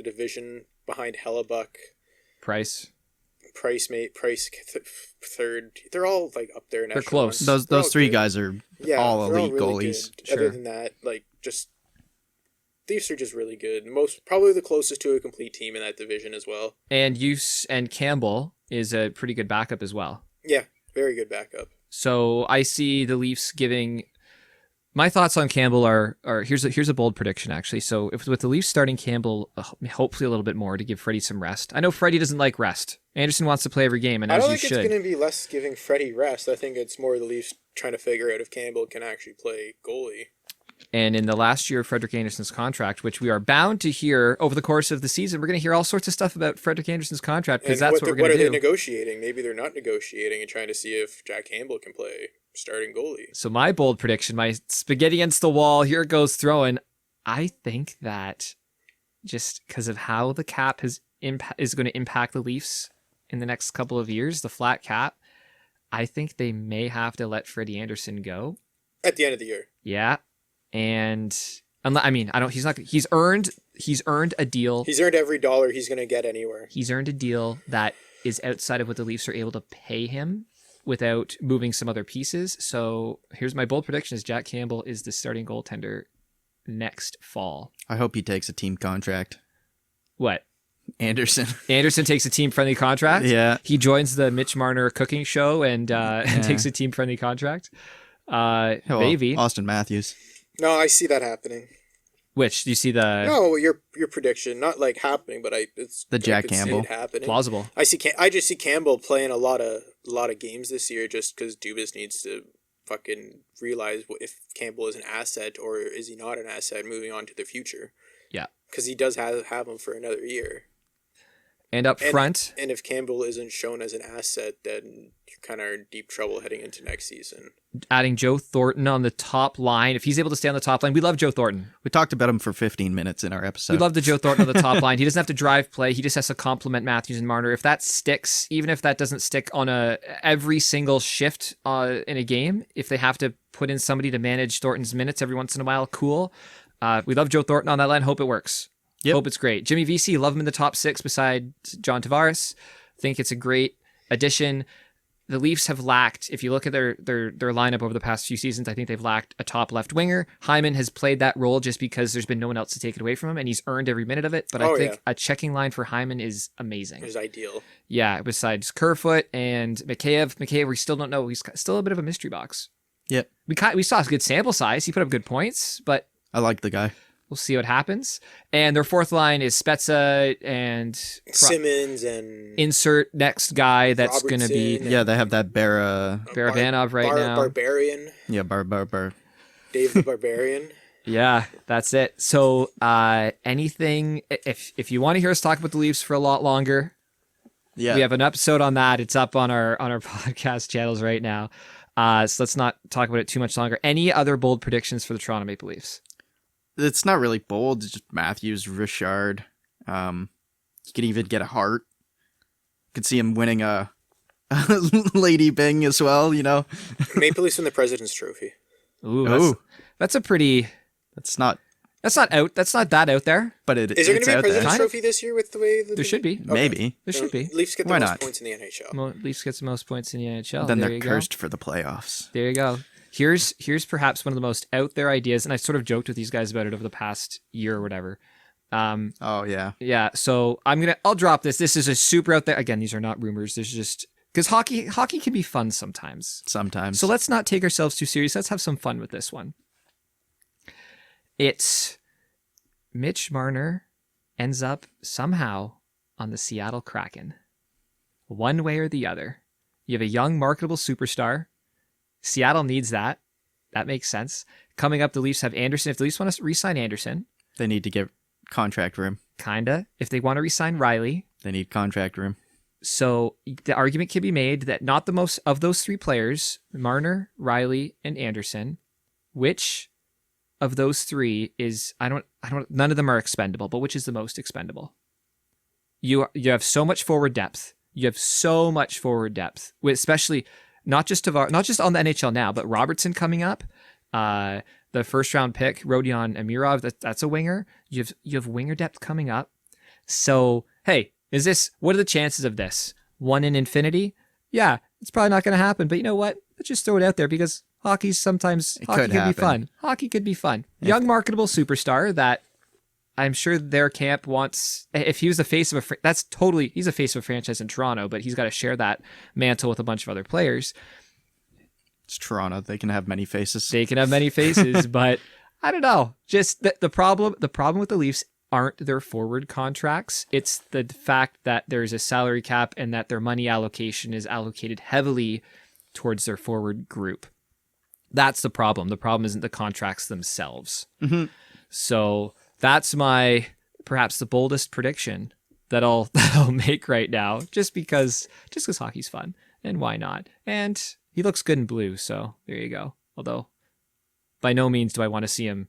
division behind Hellebuck.
Price
third. They're all like up there.
They're close.
Those 3 guys are all elite
really
goalies.
Sure. Other than that, just Leafs are just really good. Probably the closest to a complete team in that division as well.
And and Campbell is a pretty good backup as well.
Yeah, very good backup.
So I see the Leafs giving. My thoughts on Campbell are here's a bold prediction actually. So with the Leafs starting Campbell, hopefully a little bit more to give Freddie some rest. I know Freddie doesn't like rest. Anderson wants to play every game, and
I don't
think
it's going to be less giving Freddie rest. I think it's more the Leafs trying to figure out if Campbell can actually play goalie. And
in the last year of Frederik Anderson's contract, which we are bound to hear over the course of the season, we're going to hear all sorts of stuff about Frederik Anderson's contract because that's what we're going to do.
What are they negotiating? Maybe they're not negotiating and trying to see if Jack Campbell can play starting goalie.
So my bold prediction, my spaghetti against the wall, here it goes throwing. I think that just because of how the cap is going to impact the Leafs in the next couple of years, the flat cap, I think they may have to let Freddie Anderson go
at the end of the year.
Yeah. And he's earned a deal.
He's earned every dollar he's going to get anywhere.
He's earned a deal that is outside of what the Leafs are able to pay him without moving some other pieces. So here's my bold prediction is Jack Campbell is the starting goaltender next fall.
I hope he takes a team contract.
What?
Anderson
takes a team-friendly contract?
Yeah.
He joins the Mitch Marner cooking show and takes a team-friendly contract. Maybe.
Austin Matthews.
No, I see that happening.
Which do you see the?
No, your prediction, not like happening, but it's
the Jack Campbell
happening.
Plausible.
I just see Campbell playing a lot of games this year, just because Dubas needs to fucking realize if Campbell is an asset or is he not an asset moving on to the future.
Yeah,
because he does have him for another year.
And up front,
and if Campbell isn't shown as an asset, then you kind of are in deep trouble heading into next season.
Adding Joe Thornton on the top line, if he's able to stay on the top line, we love Joe Thornton.
We talked about him for 15 minutes in our episode.
We love the Joe Thornton on the top line. He doesn't have to drive play. He just has to complement Matthews and Marner. If that sticks, even if that doesn't stick on every single shift in a game, if they have to put in somebody to manage Thornton's minutes every once in a while, cool. We love Joe Thornton on that line. Hope it works. Yep. Hope it's great. Jimmy Vesey, love him in the top 6 beside John Tavares. Think it's a great addition. The Leafs have lacked, if you look at their lineup over the past few seasons, I think they've lacked a top left winger. Hyman has played that role just because there's been no one else to take it away from him, and he's earned every minute of it. But I think a checking line for Hyman is amazing.
It's ideal.
Yeah, besides Kerfoot and Mikheyev, we still don't know. He's still a bit of a mystery box.
Yeah.
We saw a good sample size. He put up good points, but
I like the guy.
We'll see what happens. And their fourth line is Spezza and
Simmons and
insert next guy that's going to be.
Yeah, they have that
Barabanov now.
Barbarian.
Yeah,
Dave the Barbarian.
Yeah, that's it. So anything, if you want to hear us talk about the Leafs for a lot longer, we have an episode on that. It's up on our podcast channels right now. So let's not talk about it too much longer. Any other bold predictions for the Toronto Maple Leafs?
It's not really bold. It's just Matthews, Richard. You could even get a Hart. Could see him winning a Lady Bing as well, you know.
Maple Leafs win the President's Trophy.
Ooh. That's a pretty.
That's not.
That's not out. That's not that out there.
But
Is there going
it's
to be a
out there.
President's Trophy this year with the way
There should be.
Maybe.
There should be.
Leafs get the
Why
most
not?
points in the NHL.
Leafs gets the most points in the NHL.
Then
there
they're
you
cursed for the playoffs.
There you go. Here's perhaps one of the most out there ideas, and I sort of joked with these guys about it over the past year or whatever.
Oh yeah.
Yeah. So I'll drop this. This is a super out there. Again, these are not rumors. There's just because hockey can be fun sometimes.
Sometimes.
So let's not take ourselves too serious. Let's have some fun with this one. It's Mitch Marner ends up somehow on the Seattle Kraken. One way or the other. You have a young, marketable superstar. Seattle needs that. That makes sense. Coming up, the Leafs have Anderson. If the Leafs want to re-sign Anderson.
They need to get contract room.
Kinda. If they want to re-sign Riley.
They need contract room.
So the argument can be made that not the most of those three players, Marner, Riley, and Anderson, which of those three is, none of them are expendable, but which is the most expendable? You have so much forward depth. You have so much forward depth, especially not just on the NHL now, but Robertson coming up, the first round pick, Rodion Amirov, that's a winger. You have winger depth coming up. So, hey, what are the chances of this? 1 in infinity? Yeah, it's probably not going to happen, but you know what? Let's just throw it out there because hockey could be fun. Hockey could be fun. Young, marketable superstar that I'm sure their camp wants. If he was the face of he's a face of a franchise in Toronto, but he's got to share that mantle with a bunch of other players.
It's Toronto. They can have many faces.
They can have many faces, but I don't know. Just the problem with the Leafs aren't their forward contracts. It's the fact that there's a salary cap and that their money allocation is allocated heavily towards their forward group. That's the problem. The problem isn't the contracts themselves.
Mm-hmm.
So that's perhaps the boldest prediction that I'll make right now, just because hockey's fun and why not? And he looks good in blue, so there you go. Although by no means do I want to see him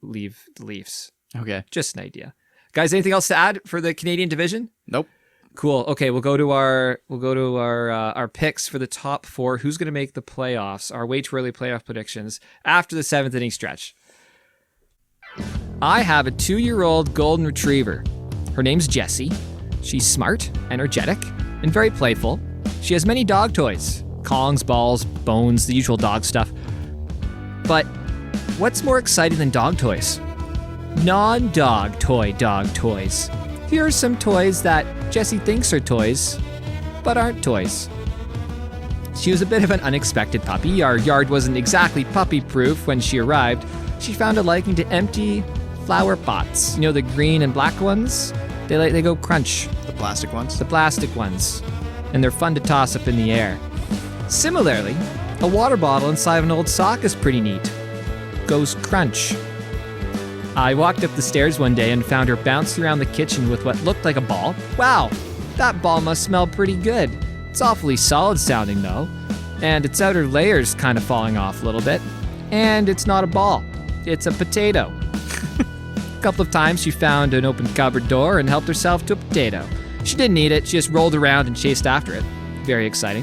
leave the Leafs.
Okay.
Just an idea. Guys, anything else to add for the Canadian division?
Nope.
Cool. Okay, we'll go to our picks for the top 4. Who's going to make the playoffs? Our way too early playoff predictions after the 7th inning stretch. I have a 2-year-old golden retriever. Her name's Jessie. She's smart, energetic, and very playful. She has many dog toys: Kongs, balls, bones, the usual dog stuff. But what's more exciting than dog toys? Non-dog toy dog toys. Here are some toys that Jessie thinks are toys, but aren't toys. She was a bit of an unexpected puppy. Our yard wasn't exactly puppy-proof when she arrived. She found a liking to empty flower pots. You know, the green and black ones? They go crunch.
The plastic ones?
The plastic ones. And they're fun to toss up in the air. Similarly, a water bottle inside of an old sock is pretty neat. Goes crunch. I walked up the stairs one day and found her bouncing around the kitchen with what looked like a ball. Wow, that ball must smell pretty good. It's awfully solid sounding though, and its outer layer's kind of falling off a little bit. And it's not a ball, it's a potato. A couple of times she found an open cupboard door and helped herself to a potato. She didn't eat it, she just rolled around and chased after it. Very exciting.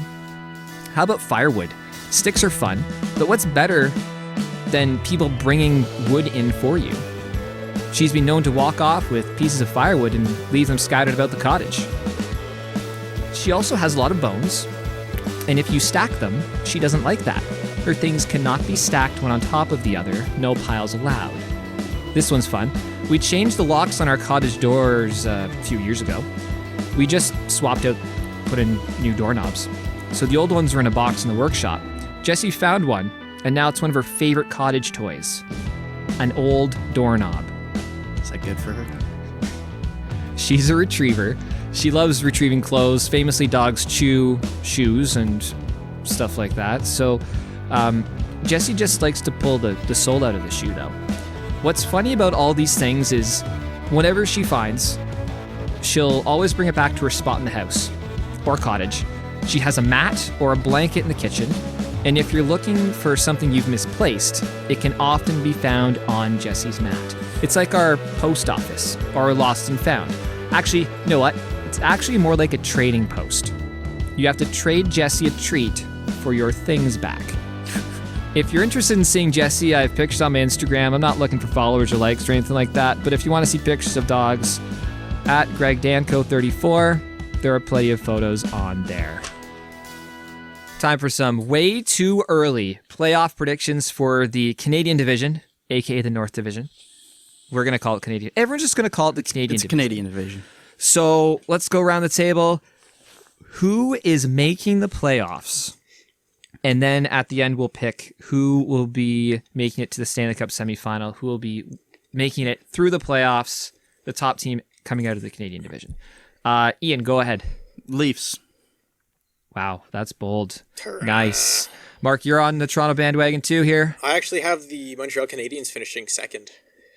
How about firewood? Sticks are fun, but what's better than people bringing wood in for you? She's been known to walk off with pieces of firewood and leave them scattered about the cottage. She also has a lot of bones, and if you stack them, she doesn't like that. Her things cannot be stacked one on top of the other, no piles allowed. This one's fun. We changed the locks on our cottage doors a few years ago. We just swapped out, put in new doorknobs. So the old ones were in a box in the workshop. Jessie found one, and now it's one of her favorite cottage toys. An old doorknob.
Is that good for her?
She's a retriever. She loves retrieving clothes. Famously, dogs chew shoes and stuff like that. So Jessie just likes to pull the sole out of the shoe, though. What's funny about all these things is whenever she finds, she'll always bring it back to her spot in the house or cottage. She has a mat or a blanket in the kitchen, and if you're looking for something you've misplaced, it can often be found on Jessie's mat. It's like our post office or lost and found. Actually, you know what? It's actually more like a trading post. You have to trade Jessie a treat for your things back. If you're interested in seeing Jesse, I have pictures on my Instagram. I'm not looking for followers or likes or anything like that, but if you want to see pictures of dogs, at GregDanco34, there are plenty of photos on there. Time for some way too early playoff predictions for the Canadian division, aka the North Division. We're going to call it Canadian. Everyone's just going to call it the Canadian division.
Canadian division.
So let's go around the table. Who is making the playoffs? And then at the end, we'll pick who will be making it to the Stanley Cup semifinal, who will be making it through the playoffs, the top team coming out of the Canadian division. Ian, go ahead.
Leafs.
Wow, that's bold. Nice. Mark, you're on the Toronto bandwagon too here.
I actually have the Montreal Canadiens finishing second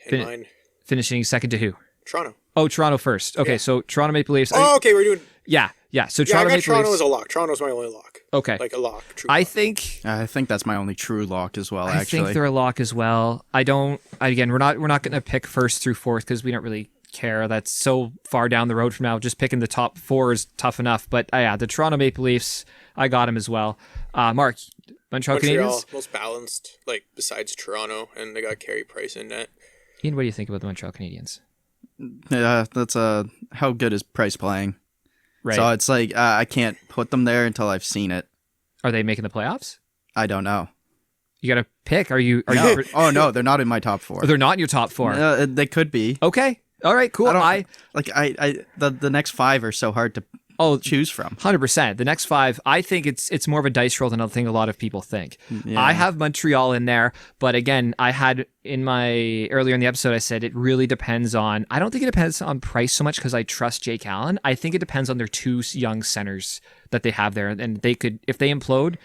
in mine.
Finishing second to who?
Toronto.
Oh, Toronto first. Okay, so Toronto Maple Leafs.
Oh, okay, we're doing...
Yeah. So
I
Toronto
got
Maple
Toronto
Leafs.
as a lock. Toronto's my only lock.
Okay.
Like a lock. True
I
lock.
think
that's my only true lock as well,
I
actually.
think they're a lock as well. Again, we're not going to pick first through fourth because we don't really care. That's so far down the road from now. Just picking the top four is tough enough. But yeah, the Toronto Maple Leafs, I got them as well. Mark, Montreal Canadiens?
Most balanced, like besides Toronto, and they got Carey Price in net.
Ian, what do you think about the Montreal Canadiens?
Yeah, that's how good is Price playing?
Right.
So it's like I can't put them there until I've seen it.
Are they making the playoffs?
I don't know.
You got to pick. Are you?
Oh no, they're not in my top four.
They're not in your top four.
They could be.
Okay. All right. Cool.
The next five are so hard to choose from.
100%. The next five, I think it's more of a dice roll than I think a lot of people think.
Yeah.
I have Montreal in there, but again, I had earlier in the episode, I said it really depends on, I don't think it depends on Price so much because I trust Jake Allen. I think it depends on their two young centers that they have there, and they could, if they implode,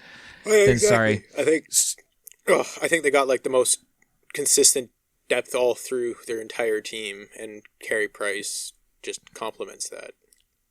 then sorry.
I think they got like the most consistent depth all through their entire team, and Carey Price just complements that.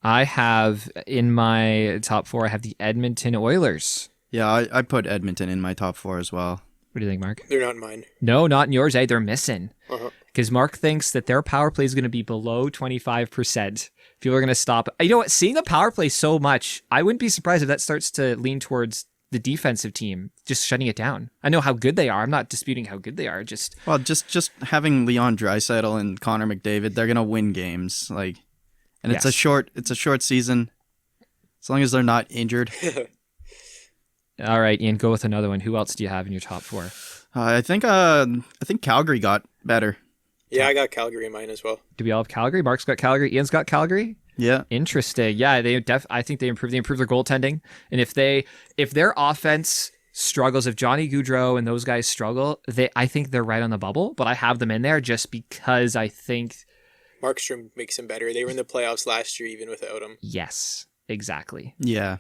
I have in my top four, I have the Edmonton Oilers.
Yeah, I put Edmonton in my top four as well.
What do you think, Mark?
They're not in mine.
No, not in yours. They're missing. Because
Uh-huh.
Mark thinks that their power play is going to be below 25%. People are going to stop. You know what? Seeing a power play so much, I wouldn't be surprised if that starts to lean towards the defensive team, just shutting it down. I know how good they are. I'm not disputing how good they are. Just
having Leon Draisaitl and Connor McDavid, they're going to win games. And it's a short season, as long as they're not injured.
All right, Ian, go with another one. Who else do you have in your top four?
I think Calgary got better.
Yeah, I got Calgary in mine as well.
Do we all have Calgary? Mark's got Calgary. Ian's got Calgary.
Yeah,
interesting. Yeah, I think they improved. They improved their goaltending, and if their offense struggles, if Johnny Gaudreau and those guys struggle, I think they're right on the bubble. But I have them in there just because I think
Markstrom makes them better. They were in the playoffs last year even without him.
Yes, exactly.
Yeah.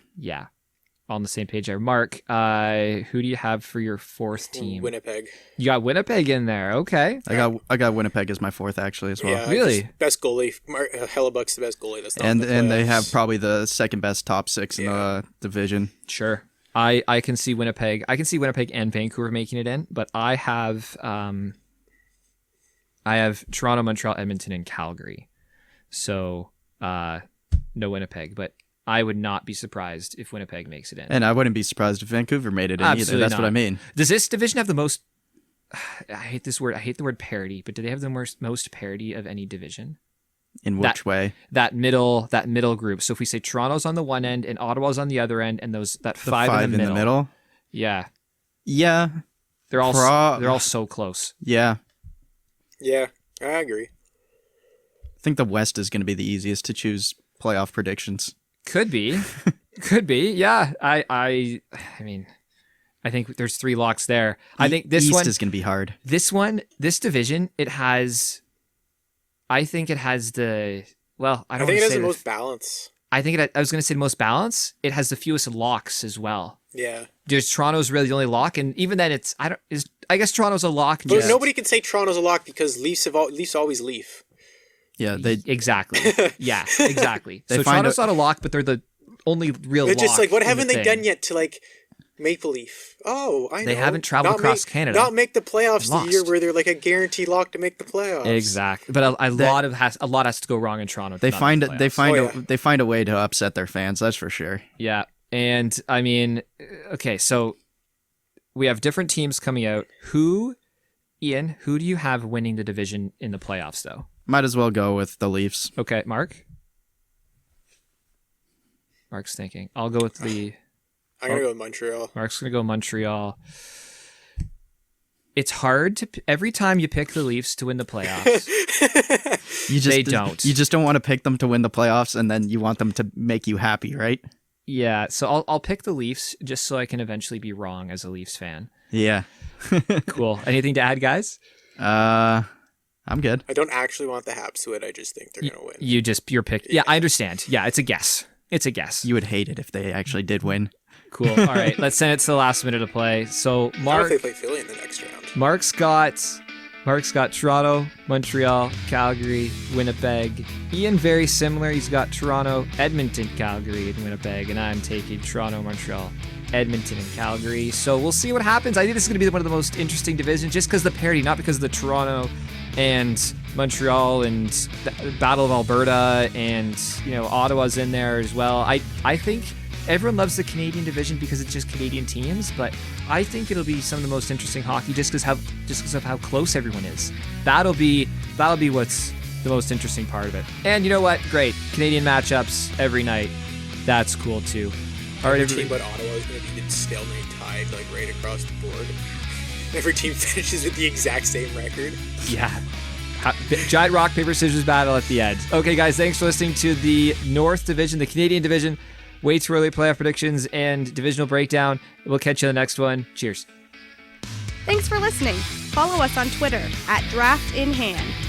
On the same page there. Mark, who do you have for your fourth team?
Winnipeg.
You got Winnipeg in there. Okay.
I got Winnipeg as my fourth actually as well.
Yeah,
really?
Best goalie. Hellebuck's the best goalie. That's not
and
in the
and they
playoffs.
have probably the second best top six in the division.
Sure. I can see Winnipeg. I can see Winnipeg and Vancouver making it in, but I have Toronto, Montreal, Edmonton, and Calgary. So no Winnipeg, but I would not be surprised if Winnipeg makes it in.
And I wouldn't be surprised if Vancouver made it in
Absolutely
either. That's
not.
what I mean.
Does this division have the most... I hate this word. I hate the word parity, but do they have the most parity of any division?
In which way?
That middle group. So if we say Toronto's on the one end and Ottawa's on the other end, and that five in the middle. Yeah.
Yeah.
They're all so close.
Yeah.
Yeah, I agree.
I think the West is going to be the easiest to choose playoff predictions.
Could be. Yeah. I mean, I think there's three locks there. I think this
East
one
is going to be hard.
This division, I think it has the... Well, I think
it has the most balance.
I was going to say the most balance. It has the fewest locks as well.
Yeah.
Toronto's really the only lock, and even then, I guess Toronto's a lock.
But nobody can say Toronto's a lock because Leafs always leaf.
Yeah, exactly. Yeah, exactly. So Toronto's not a lock, but they're the only real lock.
It's just like, what haven't they done yet to like Maple Leaf? Oh, I know.
They haven't traveled across Canada.
Not make the playoffs the year where they're like a guaranteed lock to make the playoffs.
Exactly. But a lot has to go wrong in Toronto.
They find a way to upset their fans. That's for sure.
Yeah, and I mean, okay, so we have different teams coming out. Ian, who do you have winning the division in the playoffs, though?
Might as well go with the Leafs.
Okay, Mark? Mark's thinking. I'll go with the...
I'm going to go with Montreal.
Mark's going to go Montreal. It's hard to... Every time you pick the Leafs to win the playoffs, they don't.
You just don't want to pick them to win the playoffs, and then you want them to make you happy, right?
Yeah, so I'll pick the Leafs just so I can eventually be wrong as a Leafs fan.
Yeah.
Cool. Anything to add, guys?
I'm good.
I don't actually want the Habs to win. I just think they're going to win.
You're picked. Yeah, I understand. Yeah, it's a guess. It's a guess.
You would hate it if they actually did win.
Cool. All right, let's send it to the last minute of play. So Mark,
if they play Philly in the next round.
Mark's got Toronto, Montreal, Calgary, Winnipeg. Ian, very similar. He's got Toronto, Edmonton, Calgary, and Winnipeg, and I'm taking Toronto, Montreal, Edmonton, and Calgary. So we'll see what happens. I think this is going to be one of the most interesting divisions, just because of the parity, not because of the Toronto and Montreal and the Battle of Alberta, and Ottawa's in there as well. I think everyone loves the Canadian division because it's just Canadian teams, but I think it'll be some of the most interesting hockey just because of how close everyone is. That'll be what's the most interesting part of it. And you know what? Great. Canadian matchups every night. That's cool too. All right,
every team but Ottawa is going to be stalemate tied right across the board. Every team finishes with the exact same record.
Yeah. Giant rock, paper, scissors battle at the end. Okay, guys, thanks for listening to the North Division, the Canadian Division. Way too early playoff predictions and divisional breakdown. We'll catch you in the next one. Cheers.
Thanks for listening. Follow us on Twitter @DraftInHand.